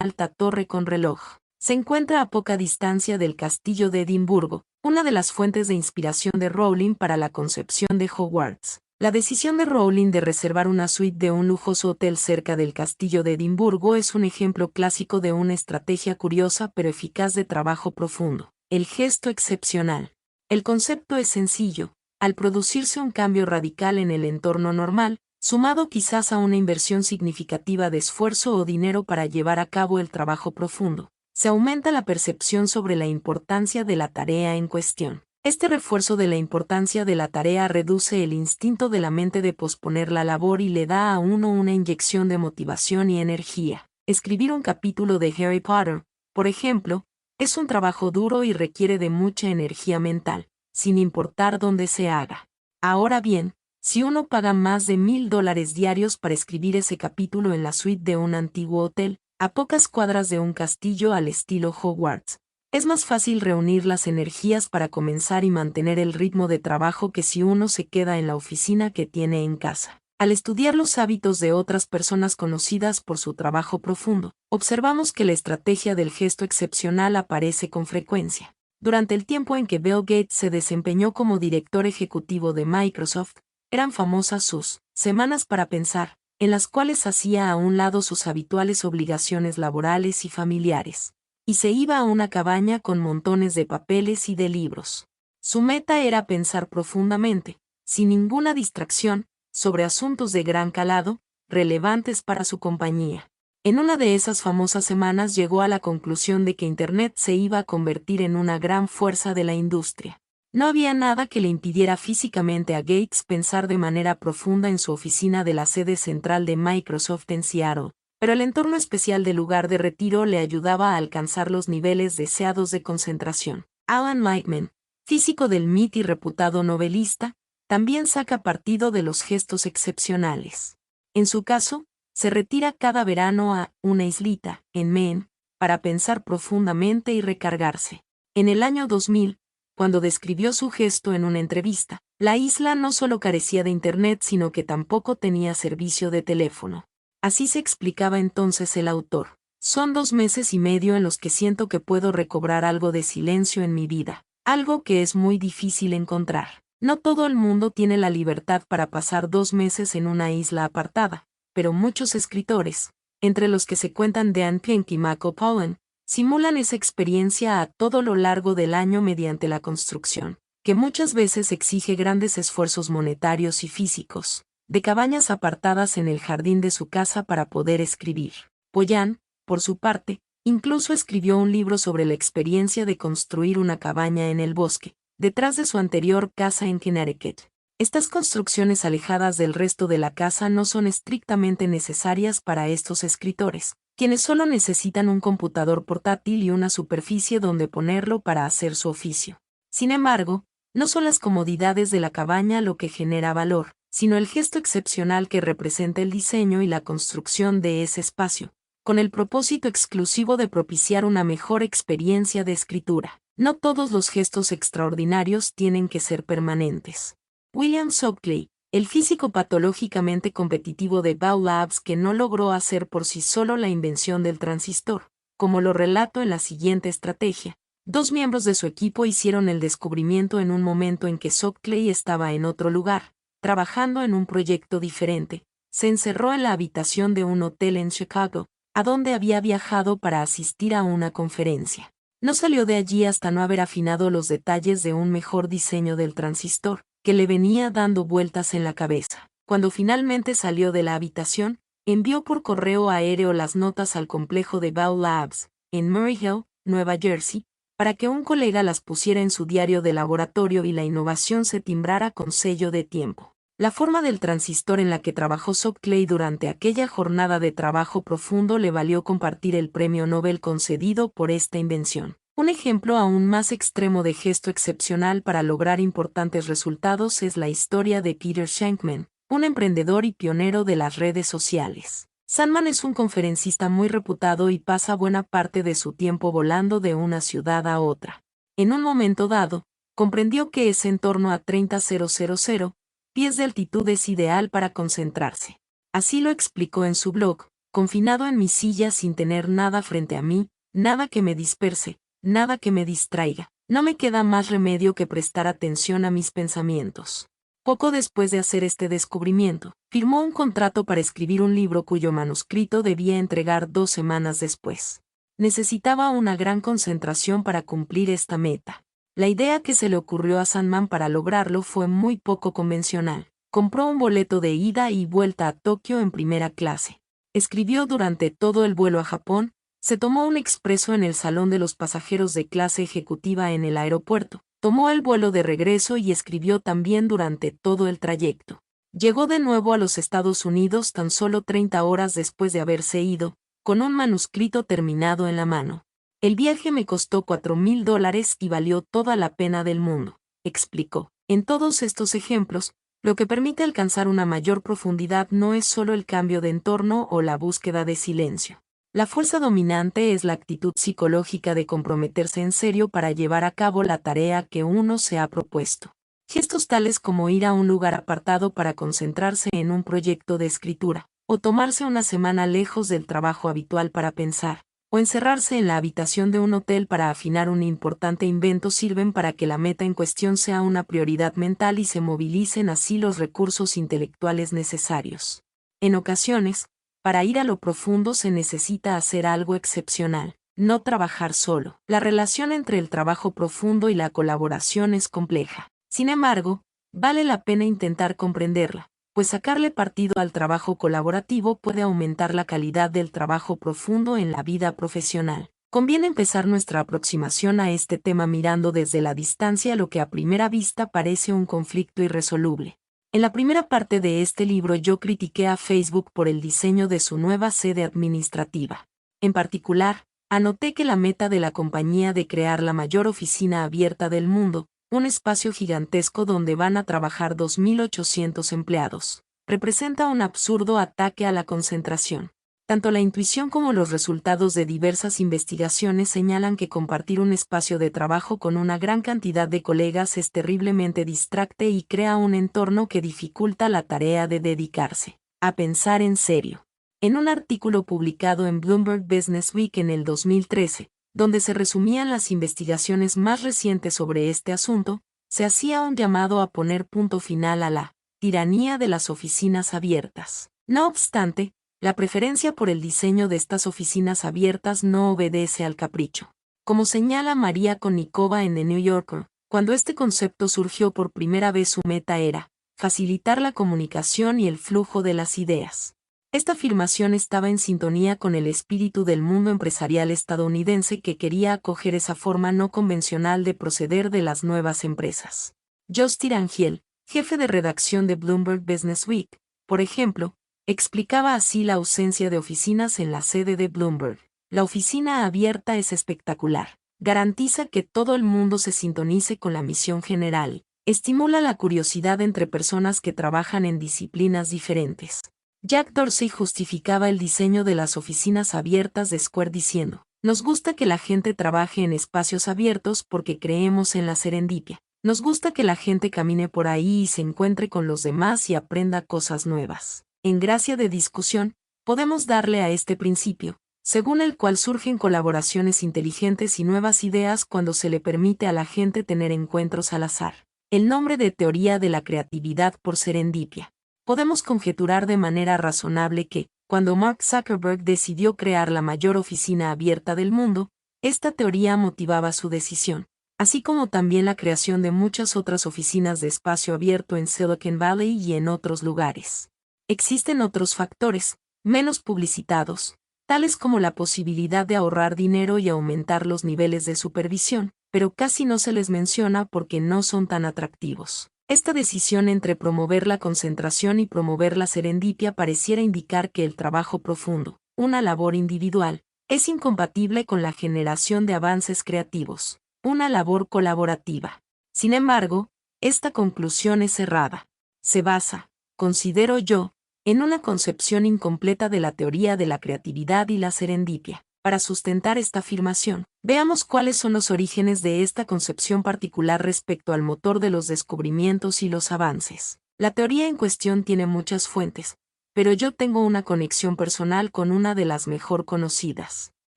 alta torre con reloj. Se encuentra a poca distancia del castillo de Edimburgo, una de las fuentes de inspiración de Rowling para la concepción de Hogwarts. La decisión de Rowling de reservar una suite de un lujoso hotel cerca del castillo de Edimburgo es un ejemplo clásico de una estrategia curiosa pero eficaz de trabajo profundo. El gesto excepcional. El concepto es sencillo. Al producirse un cambio radical en el entorno normal, sumado quizás a una inversión significativa de esfuerzo o dinero para llevar a cabo el trabajo profundo, se aumenta la percepción sobre la importancia de la tarea en cuestión. Este refuerzo de la importancia de la tarea reduce el instinto de la mente de posponer la labor y le da a uno una inyección de motivación y energía. Escribir un capítulo de Harry Potter, por ejemplo, es un trabajo duro y requiere de mucha energía mental, sin importar dónde se haga. Ahora bien, si uno paga más de $1000 diarios para escribir ese capítulo en la suite de un antiguo hotel, a pocas cuadras de un castillo al estilo Hogwarts, es más fácil reunir las energías para comenzar y mantener el ritmo de trabajo que si uno se queda en la oficina que tiene en casa. Al estudiar los hábitos de otras personas conocidas por su trabajo profundo, observamos que la estrategia del gesto excepcional aparece con frecuencia. Durante el tiempo en que Bill Gates se desempeñó como director ejecutivo de Microsoft, eran famosas sus semanas para pensar, en las cuales hacía a un lado sus habituales obligaciones laborales y familiares, y se iba a una cabaña con montones de papeles y de libros. Su meta era pensar profundamente, sin ninguna distracción, sobre asuntos de gran calado, relevantes para su compañía. En una de esas famosas semanas llegó a la conclusión de que Internet se iba a convertir en una gran fuerza de la industria. No había nada que le impidiera físicamente a Gates pensar de manera profunda en su oficina de la sede central de Microsoft en Seattle, pero el entorno especial del lugar de retiro le ayudaba a alcanzar los niveles deseados de concentración. Alan Lightman, físico del MIT y reputado novelista, también saca partido de los gestos excepcionales. En su caso, se retira cada verano a una islita, en Maine, para pensar profundamente y recargarse. En el año 2000, cuando describió su gesto en una entrevista, la isla no solo carecía de internet sino que tampoco tenía servicio de teléfono. Así se explicaba entonces el autor. Son 2 meses y medio en los que siento que puedo recobrar algo de silencio en mi vida, algo que es muy difícil encontrar. No todo el mundo tiene la libertad para pasar 2 meses en una isla apartada, pero muchos escritores, entre los que se cuentan Dan Pink y Michael Pollan, simulan esa experiencia a todo lo largo del año mediante la construcción, que muchas veces exige grandes esfuerzos monetarios y físicos, de cabañas apartadas en el jardín de su casa para poder escribir. Pollan, por su parte, incluso escribió un libro sobre la experiencia de construir una cabaña en el bosque, detrás de su anterior casa en Connecticut. Estas construcciones alejadas del resto de la casa no son estrictamente necesarias para estos escritores, quienes solo necesitan un computador portátil y una superficie donde ponerlo para hacer su oficio. Sin embargo, no son las comodidades de la cabaña lo que genera valor, sino el gesto excepcional que representa el diseño y la construcción de ese espacio, con el propósito exclusivo de propiciar una mejor experiencia de escritura. No todos los gestos extraordinarios tienen que ser permanentes. William Shockley, el físico patológicamente competitivo de Bell Labs que no logró hacer por sí solo la invención del transistor, como lo relato en la siguiente estrategia. 2 miembros de su equipo hicieron el descubrimiento en un momento en que Shockley estaba en otro lugar, trabajando en un proyecto diferente. Se encerró en la habitación de un hotel en Chicago, a donde había viajado para asistir a una conferencia. No salió de allí hasta no haber afinado los detalles de un mejor diseño del transistor, que le venía dando vueltas en la cabeza. Cuando finalmente salió de la habitación, envió por correo aéreo las notas al complejo de Bell Labs, en Murray Hill, Nueva Jersey, para que un colega las pusiera en su diario de laboratorio y la innovación se timbrara con sello de tiempo. La forma del transistor en la que trabajó Shockley durante aquella jornada de trabajo profundo le valió compartir el premio Nobel concedido por esta invención. Un ejemplo aún más extremo de gesto excepcional para lograr importantes resultados es la historia de Peter Shankman, un emprendedor y pionero de las redes sociales. Sandman es un conferencista muy reputado y pasa buena parte de su tiempo volando de una ciudad a otra. En un momento dado, comprendió que es en torno a 30,000 pies de altitud es ideal para concentrarse. Así lo explicó en su blog: confinado en mi silla sin tener nada frente a mí, nada que me disperse, nada que me distraiga, no me queda más remedio que prestar atención a mis pensamientos. Poco después de hacer este descubrimiento, firmó un contrato para escribir un libro cuyo manuscrito debía entregar 2 semanas después. Necesitaba una gran concentración para cumplir esta meta. La idea que se le ocurrió a Sandman para lograrlo fue muy poco convencional. Compró un boleto de ida y vuelta a Tokio en primera clase. Escribió durante todo el vuelo a Japón, se tomó un expreso en el salón de los pasajeros de clase ejecutiva en el aeropuerto, tomó el vuelo de regreso y escribió también durante todo el trayecto. Llegó de nuevo a los Estados Unidos tan solo 30 horas después de haberse ido, con un manuscrito terminado en la mano. El viaje me costó $4,000 y valió toda la pena del mundo, explicó. En todos estos ejemplos, lo que permite alcanzar una mayor profundidad no es solo el cambio de entorno o la búsqueda de silencio. La fuerza dominante es la actitud psicológica de comprometerse en serio para llevar a cabo la tarea que uno se ha propuesto. Gestos tales como ir a un lugar apartado para concentrarse en un proyecto de escritura, o tomarse una semana lejos del trabajo habitual para pensar, o encerrarse en la habitación de un hotel para afinar un importante invento sirven para que la meta en cuestión sea una prioridad mental y se movilicen así los recursos intelectuales necesarios. En ocasiones, para ir a lo profundo se necesita hacer algo excepcional, no trabajar solo. La relación entre el trabajo profundo y la colaboración es compleja. Sin embargo, vale la pena intentar comprenderla, pues sacarle partido al trabajo colaborativo puede aumentar la calidad del trabajo profundo en la vida profesional. Conviene empezar nuestra aproximación a este tema mirando desde la distancia lo que a primera vista parece un conflicto irresoluble. En la primera parte de este libro yo critiqué a Facebook por el diseño de su nueva sede administrativa. En particular, anoté que la meta de la compañía de crear la mayor oficina abierta del mundo, un espacio gigantesco donde van a trabajar 2.800 empleados, representa un absurdo ataque a la concentración. Tanto la intuición como los resultados de diversas investigaciones señalan que compartir un espacio de trabajo con una gran cantidad de colegas es terriblemente distracte y crea un entorno que dificulta la tarea de dedicarse a pensar en serio. En un artículo publicado en Bloomberg Business Week en el 2013, donde se resumían las investigaciones más recientes sobre este asunto, se hacía un llamado a poner punto final a la tiranía de las oficinas abiertas. No obstante, la preferencia por el diseño de estas oficinas abiertas no obedece al capricho. Como señala María Konnikova en The New Yorker, cuando este concepto surgió por primera vez su meta era facilitar la comunicación y el flujo de las ideas. Esta afirmación estaba en sintonía con el espíritu del mundo empresarial estadounidense que quería acoger esa forma no convencional de proceder de las nuevas empresas. Josh Tirangiel, jefe de redacción de Bloomberg Business Week, por ejemplo, explicaba así la ausencia de oficinas en la sede de Bloomberg. La oficina abierta es espectacular. Garantiza que todo el mundo se sintonice con la misión general. Estimula la curiosidad entre personas que trabajan en disciplinas diferentes. Jack Dorsey justificaba el diseño de las oficinas abiertas de Square diciendo: nos gusta que la gente trabaje en espacios abiertos porque creemos en la serendipia. Nos gusta que la gente camine por ahí y se encuentre con los demás y aprenda cosas nuevas. En gracia de discusión, podemos darle a este principio, según el cual surgen colaboraciones inteligentes y nuevas ideas cuando se le permite a la gente tener encuentros al azar, el nombre de teoría de la creatividad por serendipia. Podemos conjeturar de manera razonable que, cuando Mark Zuckerberg decidió crear la mayor oficina abierta del mundo, esta teoría motivaba su decisión, así como también la creación de muchas otras oficinas de espacio abierto en Silicon Valley y en otros lugares. Existen otros factores, menos publicitados, tales como la posibilidad de ahorrar dinero y aumentar los niveles de supervisión, pero casi no se les menciona porque no son tan atractivos. Esta decisión entre promover la concentración y promover la serendipia pareciera indicar que el trabajo profundo, una labor individual, Es incompatible con la generación de avances creativos, una labor colaborativa. Sin embargo, esta conclusión es errada. Se basa, considero yo, en una concepción incompleta de la teoría de la creatividad y la serendipia. Para sustentar esta afirmación, veamos cuáles son los orígenes de esta concepción particular respecto al motor de los descubrimientos y los avances. La teoría en cuestión tiene muchas fuentes, pero yo tengo una conexión personal con una de las mejor conocidas.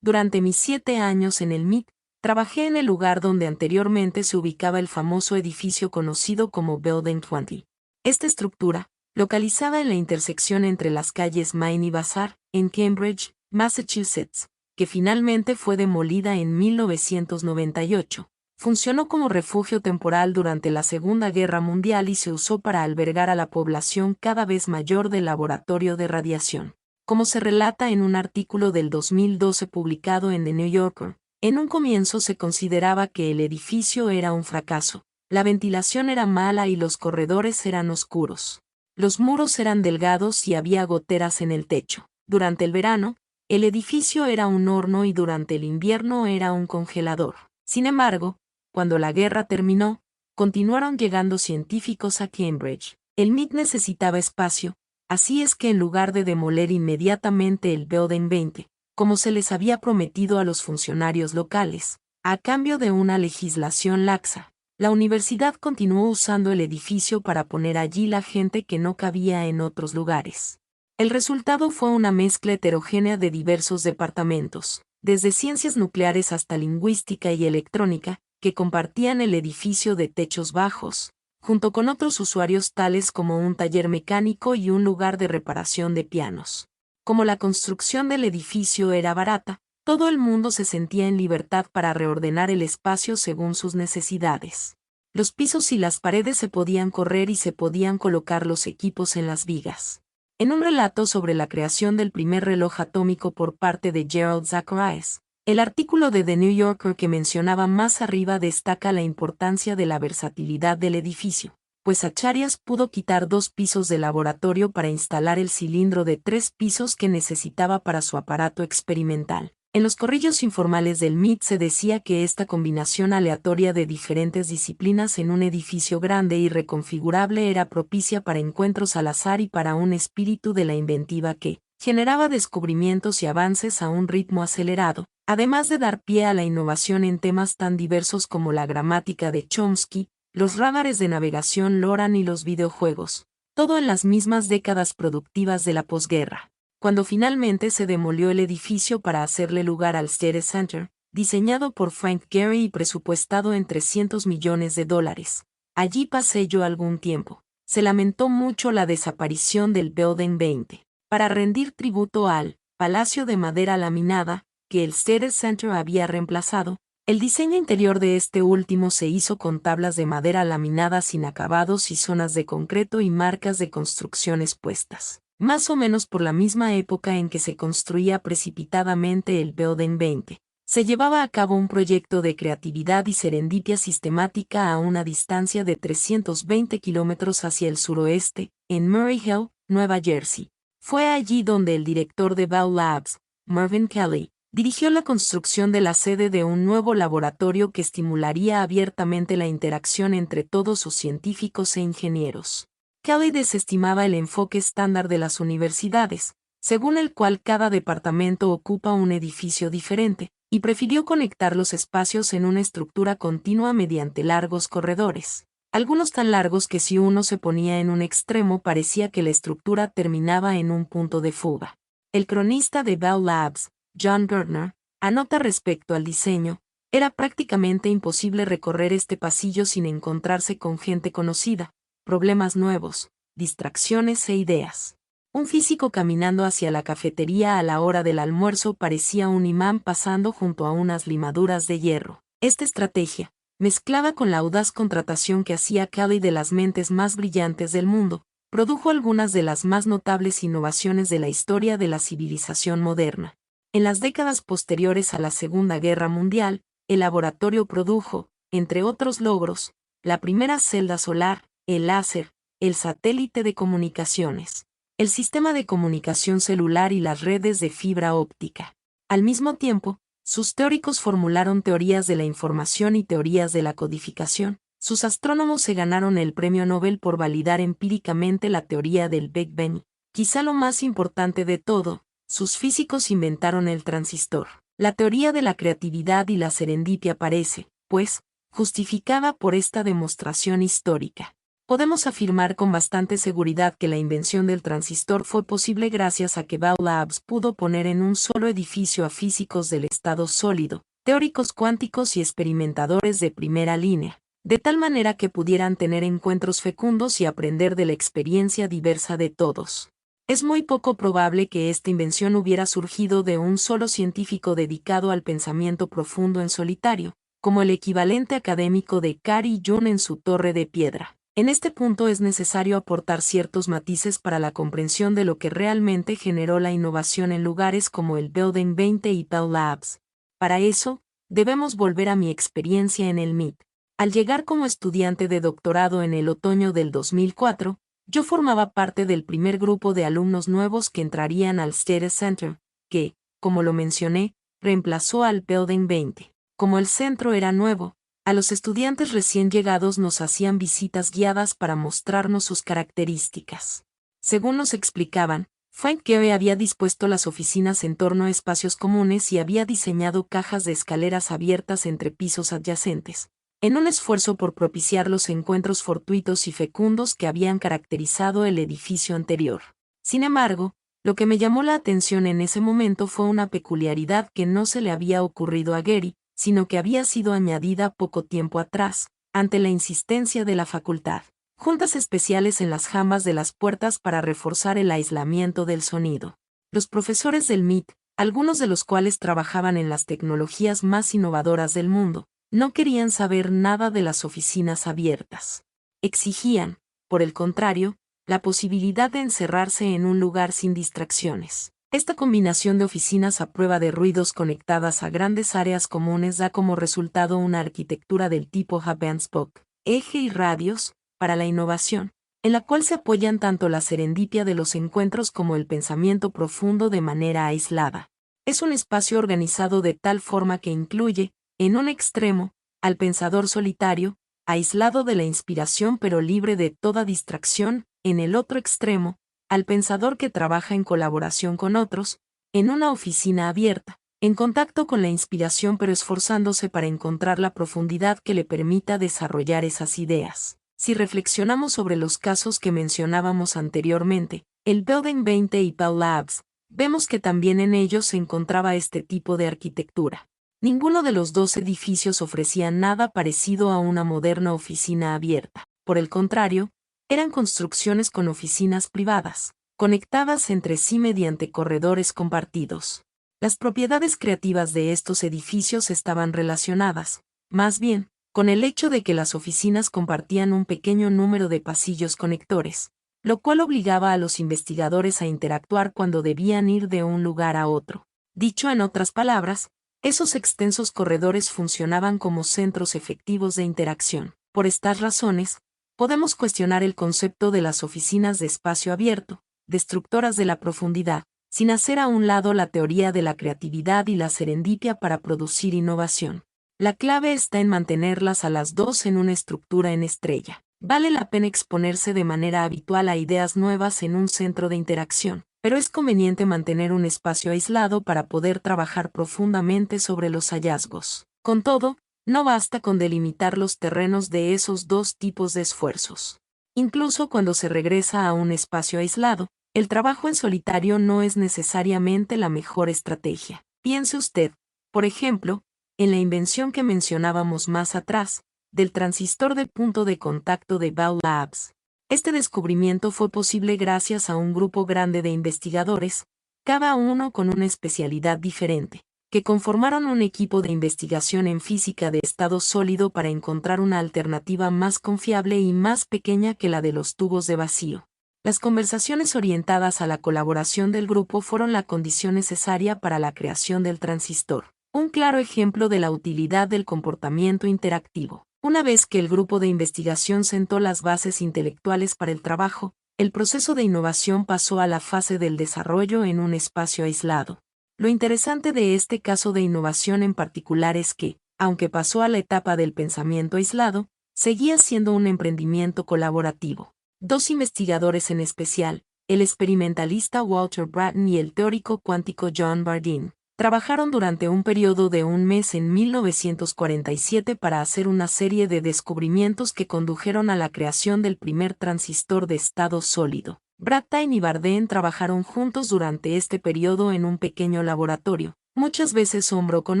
Durante mis 7 años en el MIT, trabajé en el lugar donde anteriormente se ubicaba el famoso edificio conocido como Building 20. Esta estructura, localizada en la intersección entre las calles Main y Vassar, en Cambridge, Massachusetts, que finalmente fue demolida en 1998, funcionó como refugio temporal durante la Segunda Guerra Mundial y se usó para albergar a la población cada vez mayor del laboratorio de radiación. Como se relata en un artículo del 2012 publicado en The New Yorker, en un comienzo se consideraba que el edificio era un fracaso, la ventilación era mala y los corredores eran oscuros. Los muros eran delgados y había goteras en el techo. Durante el verano, el edificio era un horno y durante el invierno era un congelador. Sin embargo, cuando la guerra terminó, continuaron llegando científicos a Cambridge. El MIT necesitaba espacio, así es que en lugar de demoler inmediatamente el Building 20, como se les había prometido a los funcionarios locales, a cambio de una legislación laxa, la universidad continuó usando el edificio para poner allí la gente que no cabía en otros lugares. El resultado fue una mezcla heterogénea de diversos departamentos, desde ciencias nucleares hasta lingüística y electrónica, que compartían el edificio de techos bajos, junto con otros usuarios tales como un taller mecánico y un lugar de reparación de pianos. Como la construcción del edificio era barata, todo el mundo se sentía en libertad para reordenar el espacio según sus necesidades. Los pisos y las paredes se podían correr y se podían colocar los equipos en las vigas. En un relato sobre la creación del primer reloj atómico por parte de Gerald Zacharias, el artículo de The New Yorker que mencionaba más arriba destaca la importancia de la versatilidad del edificio, pues Zacharias pudo quitar 2 pisos del laboratorio para instalar el cilindro de 3 pisos que necesitaba para su aparato experimental. En los corrillos informales del MIT se decía que esta combinación aleatoria de diferentes disciplinas en un edificio grande y reconfigurable era propicia para encuentros al azar y para un espíritu de la inventiva que generaba descubrimientos y avances a un ritmo acelerado, además de dar pie a la innovación en temas tan diversos como la gramática de Chomsky, los radares de navegación LORAN y los videojuegos, todo en las mismas décadas productivas de la posguerra. Cuando finalmente se demolió el edificio para hacerle lugar al Stede Center, diseñado por Frank Gehry y presupuestado en $300 millones, allí pasé yo algún tiempo. Se lamentó mucho la desaparición del Building 20. Para rendir tributo al Palacio de Madera Laminada, que el Stede Center había reemplazado, el diseño interior de este último se hizo con tablas de madera laminadas inacabados y zonas de concreto y marcas de construcción expuestas. Más o menos por la misma época en que se construía precipitadamente el Building 20, se llevaba a cabo un proyecto de creatividad y serendipia sistemática a una distancia de 320 kilómetros hacia el suroeste, en Murray Hill, Nueva Jersey. Fue allí donde el director de Bell Labs, Mervyn Kelly, dirigió la construcción de la sede de un nuevo laboratorio que estimularía abiertamente la interacción entre todos sus científicos e ingenieros. Kelly desestimaba el enfoque estándar de las universidades, según el cual cada departamento ocupa un edificio diferente, y prefirió conectar los espacios en una estructura continua mediante largos corredores, algunos tan largos que si uno se ponía en un extremo parecía que la estructura terminaba en un punto de fuga. El cronista de Bell Labs, John Gardner, anota respecto al diseño: era prácticamente imposible recorrer este pasillo sin encontrarse con gente conocida, problemas nuevos, distracciones e ideas. Un físico caminando hacia la cafetería a la hora del almuerzo parecía un imán pasando junto a unas limaduras de hierro. Esta estrategia, mezclada con la audaz contratación que hacía Kelly de las mentes más brillantes del mundo, produjo algunas de las más notables innovaciones de la historia de la civilización moderna. En las décadas posteriores a la Segunda Guerra Mundial, el laboratorio produjo, entre otros logros, la primera celda solar, el láser, el satélite de comunicaciones, el sistema de comunicación celular y las redes de fibra óptica. Al mismo tiempo, sus teóricos formularon teorías de la información y teorías de la codificación. Sus astrónomos se ganaron el premio Nobel por validar empíricamente la teoría del Big Bang. Quizá lo más importante de todo, sus físicos inventaron el transistor. La teoría de la creatividad y la serendipia parece, pues, justificada por esta demostración histórica. Podemos afirmar con bastante seguridad que la invención del transistor fue posible gracias a que Bell Labs pudo poner en un solo edificio a físicos del estado sólido, teóricos cuánticos y experimentadores de primera línea, de tal manera que pudieran tener encuentros fecundos y aprender de la experiencia diversa de todos. Es muy poco probable que esta invención hubiera surgido de un solo científico dedicado al pensamiento profundo en solitario, como el equivalente académico de Carl Jung en su Torre de Piedra. En este punto es necesario aportar ciertos matices para la comprensión de lo que realmente generó la innovación en lugares como el Building 20 y Bell Labs. Para eso, debemos volver a mi experiencia en el MIT. Al llegar como estudiante de doctorado en el otoño del 2004, yo formaba parte del primer grupo de alumnos nuevos que entrarían al State Center, que, como lo mencioné, reemplazó al Building 20. Como el centro era nuevo, a los estudiantes recién llegados nos hacían visitas guiadas para mostrarnos sus características. Según nos explicaban, Frank Gehry había dispuesto las oficinas en torno a espacios comunes y había diseñado cajas de escaleras abiertas entre pisos adyacentes, en un esfuerzo por propiciar los encuentros fortuitos y fecundos que habían caracterizado el edificio anterior. Sin embargo, lo que me llamó la atención en ese momento fue una peculiaridad que no se le había ocurrido a Gehry, sino que había sido añadida poco tiempo atrás, ante la insistencia de la facultad. Juntas especiales en las jambas de las puertas para reforzar el aislamiento del sonido. Los profesores del MIT, algunos de los cuales trabajaban en las tecnologías más innovadoras del mundo, no querían saber nada de las oficinas abiertas. Exigían, por el contrario, la posibilidad de encerrarse en un lugar sin distracciones. Esta combinación de oficinas a prueba de ruidos conectadas a grandes áreas comunes da como resultado una arquitectura del tipo hub and spoke, eje y radios, para la innovación, en la cual se apoyan tanto la serendipia de los encuentros como el pensamiento profundo de manera aislada. Es un espacio organizado de tal forma que incluye, en un extremo, al pensador solitario, aislado de la inspiración pero libre de toda distracción, en el otro extremo, al pensador que trabaja en colaboración con otros, en una oficina abierta, en contacto con la inspiración pero esforzándose para encontrar la profundidad que le permita desarrollar esas ideas. Si reflexionamos sobre los casos que mencionábamos anteriormente, el Building 20 y Bell Labs, vemos que también en ellos se encontraba este tipo de arquitectura. Ninguno de los dos edificios ofrecía nada parecido a una moderna oficina abierta. Por el contrario, eran construcciones con oficinas privadas, conectadas entre sí mediante corredores compartidos. Las propiedades creativas de estos edificios estaban relacionadas, más bien, con el hecho de que las oficinas compartían un pequeño número de pasillos conectores, lo cual obligaba a los investigadores a interactuar cuando debían ir de un lugar a otro. Dicho en otras palabras, esos extensos corredores funcionaban como centros efectivos de interacción. Por estas razones, podemos cuestionar el concepto de las oficinas de espacio abierto, destructoras de la profundidad, sin hacer a un lado la teoría de la creatividad y la serendipia para producir innovación. La clave está en mantenerlas a las dos en una estructura en estrella. Vale la pena exponerse de manera habitual a ideas nuevas en un centro de interacción, pero es conveniente mantener un espacio aislado para poder trabajar profundamente sobre los hallazgos. Con todo, no basta con delimitar los terrenos de esos dos tipos de esfuerzos. Incluso cuando se regresa a un espacio aislado, el trabajo en solitario no es necesariamente la mejor estrategia. Piense usted, por ejemplo, en la invención que mencionábamos más atrás, del transistor de punto de contacto de Bell Labs. Este descubrimiento fue posible gracias a un grupo grande de investigadores, cada uno con una especialidad diferente, que conformaron un equipo de investigación en física de estado sólido para encontrar una alternativa más confiable y más pequeña que la de los tubos de vacío. Las conversaciones orientadas a la colaboración del grupo fueron la condición necesaria para la creación del transistor, un claro ejemplo de la utilidad del comportamiento interactivo. Una vez que el grupo de investigación sentó las bases intelectuales para el trabajo, el proceso de innovación pasó a la fase del desarrollo en un espacio aislado. Lo interesante de este caso de innovación en particular es que, aunque pasó a la etapa del pensamiento aislado, seguía siendo un emprendimiento colaborativo. Dos investigadores en especial, el experimentalista Walter Brattain y el teórico cuántico John Bardeen, trabajaron durante un periodo de un mes en 1947 para hacer una serie de descubrimientos que condujeron a la creación del primer transistor de estado sólido. Brattain y Bardeen trabajaron juntos durante este periodo en un pequeño laboratorio, muchas veces hombro con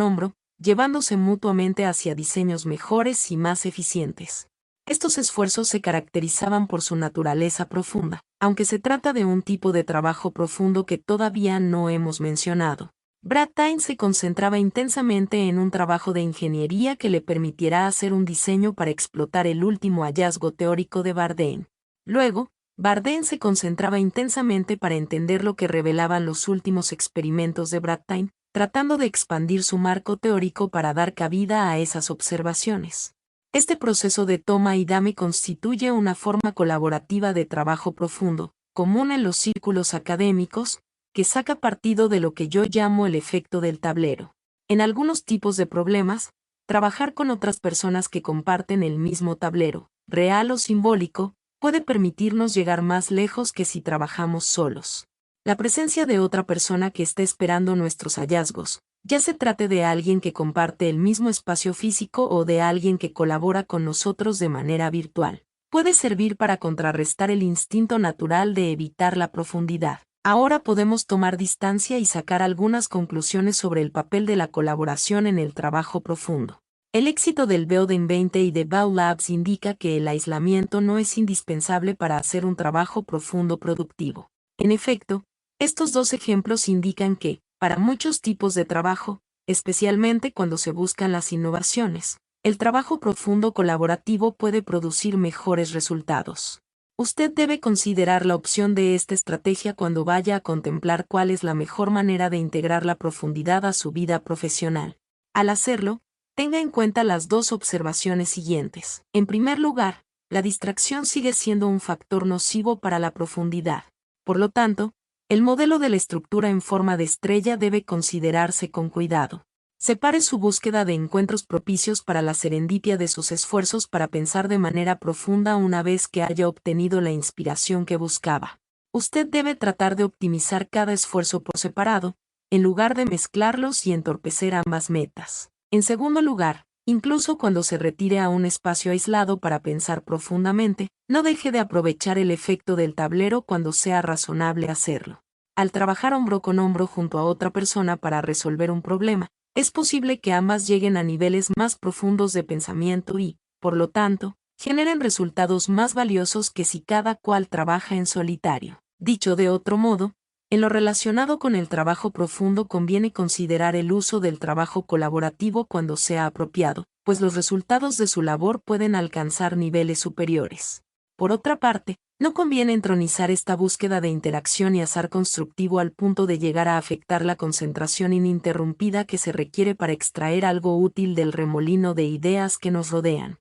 hombro, llevándose mutuamente hacia diseños mejores y más eficientes. Estos esfuerzos se caracterizaban por su naturaleza profunda, aunque se trata de un tipo de trabajo profundo que todavía no hemos mencionado. Brattain se concentraba intensamente en un trabajo de ingeniería que le permitiera hacer un diseño para explotar el último hallazgo teórico de Bardeen. Luego, Bardeen se concentraba intensamente para entender lo que revelaban los últimos experimentos de Brattain, tratando de expandir su marco teórico para dar cabida a esas observaciones. Este proceso de toma y dame constituye una forma colaborativa de trabajo profundo, común en los círculos académicos, que saca partido de lo que yo llamo el efecto del tablero. En algunos tipos de problemas, trabajar con otras personas que comparten el mismo tablero, real o simbólico, puede permitirnos llegar más lejos que si trabajamos solos. La presencia de otra persona que está esperando nuestros hallazgos, ya se trate de alguien que comparte el mismo espacio físico o de alguien que colabora con nosotros de manera virtual, puede servir para contrarrestar el instinto natural de evitar la profundidad. Ahora podemos tomar distancia y sacar algunas conclusiones sobre el papel de la colaboración en el trabajo profundo. El éxito del Building 20 y de Bell Labs indica que el aislamiento no es indispensable para hacer un trabajo profundo productivo. En efecto, estos dos ejemplos indican que, para muchos tipos de trabajo, especialmente cuando se buscan las innovaciones, el trabajo profundo colaborativo puede producir mejores resultados. Usted debe considerar la opción de esta estrategia cuando vaya a contemplar cuál es la mejor manera de integrar la profundidad a su vida profesional. Al hacerlo, tenga en cuenta las dos observaciones siguientes. En primer lugar, la distracción sigue siendo un factor nocivo para la profundidad. Por lo tanto, el modelo de la estructura en forma de estrella debe considerarse con cuidado. Separe su búsqueda de encuentros propicios para la serendipia de sus esfuerzos para pensar de manera profunda una vez que haya obtenido la inspiración que buscaba. Usted debe tratar de optimizar cada esfuerzo por separado, en lugar de mezclarlos y entorpecer ambas metas. En segundo lugar, incluso cuando se retire a un espacio aislado para pensar profundamente, no deje de aprovechar el efecto del tablero cuando sea razonable hacerlo. Al trabajar hombro con hombro junto a otra persona para resolver un problema, es posible que ambas lleguen a niveles más profundos de pensamiento y, por lo tanto, generen resultados más valiosos que si cada cual trabaja en solitario. Dicho de otro modo, en lo relacionado con el trabajo profundo conviene considerar el uso del trabajo colaborativo cuando sea apropiado, pues los resultados de su labor pueden alcanzar niveles superiores. Por otra parte, no conviene entronizar esta búsqueda de interacción y azar constructivo al punto de llegar a afectar la concentración ininterrumpida que se requiere para extraer algo útil del remolino de ideas que nos rodean.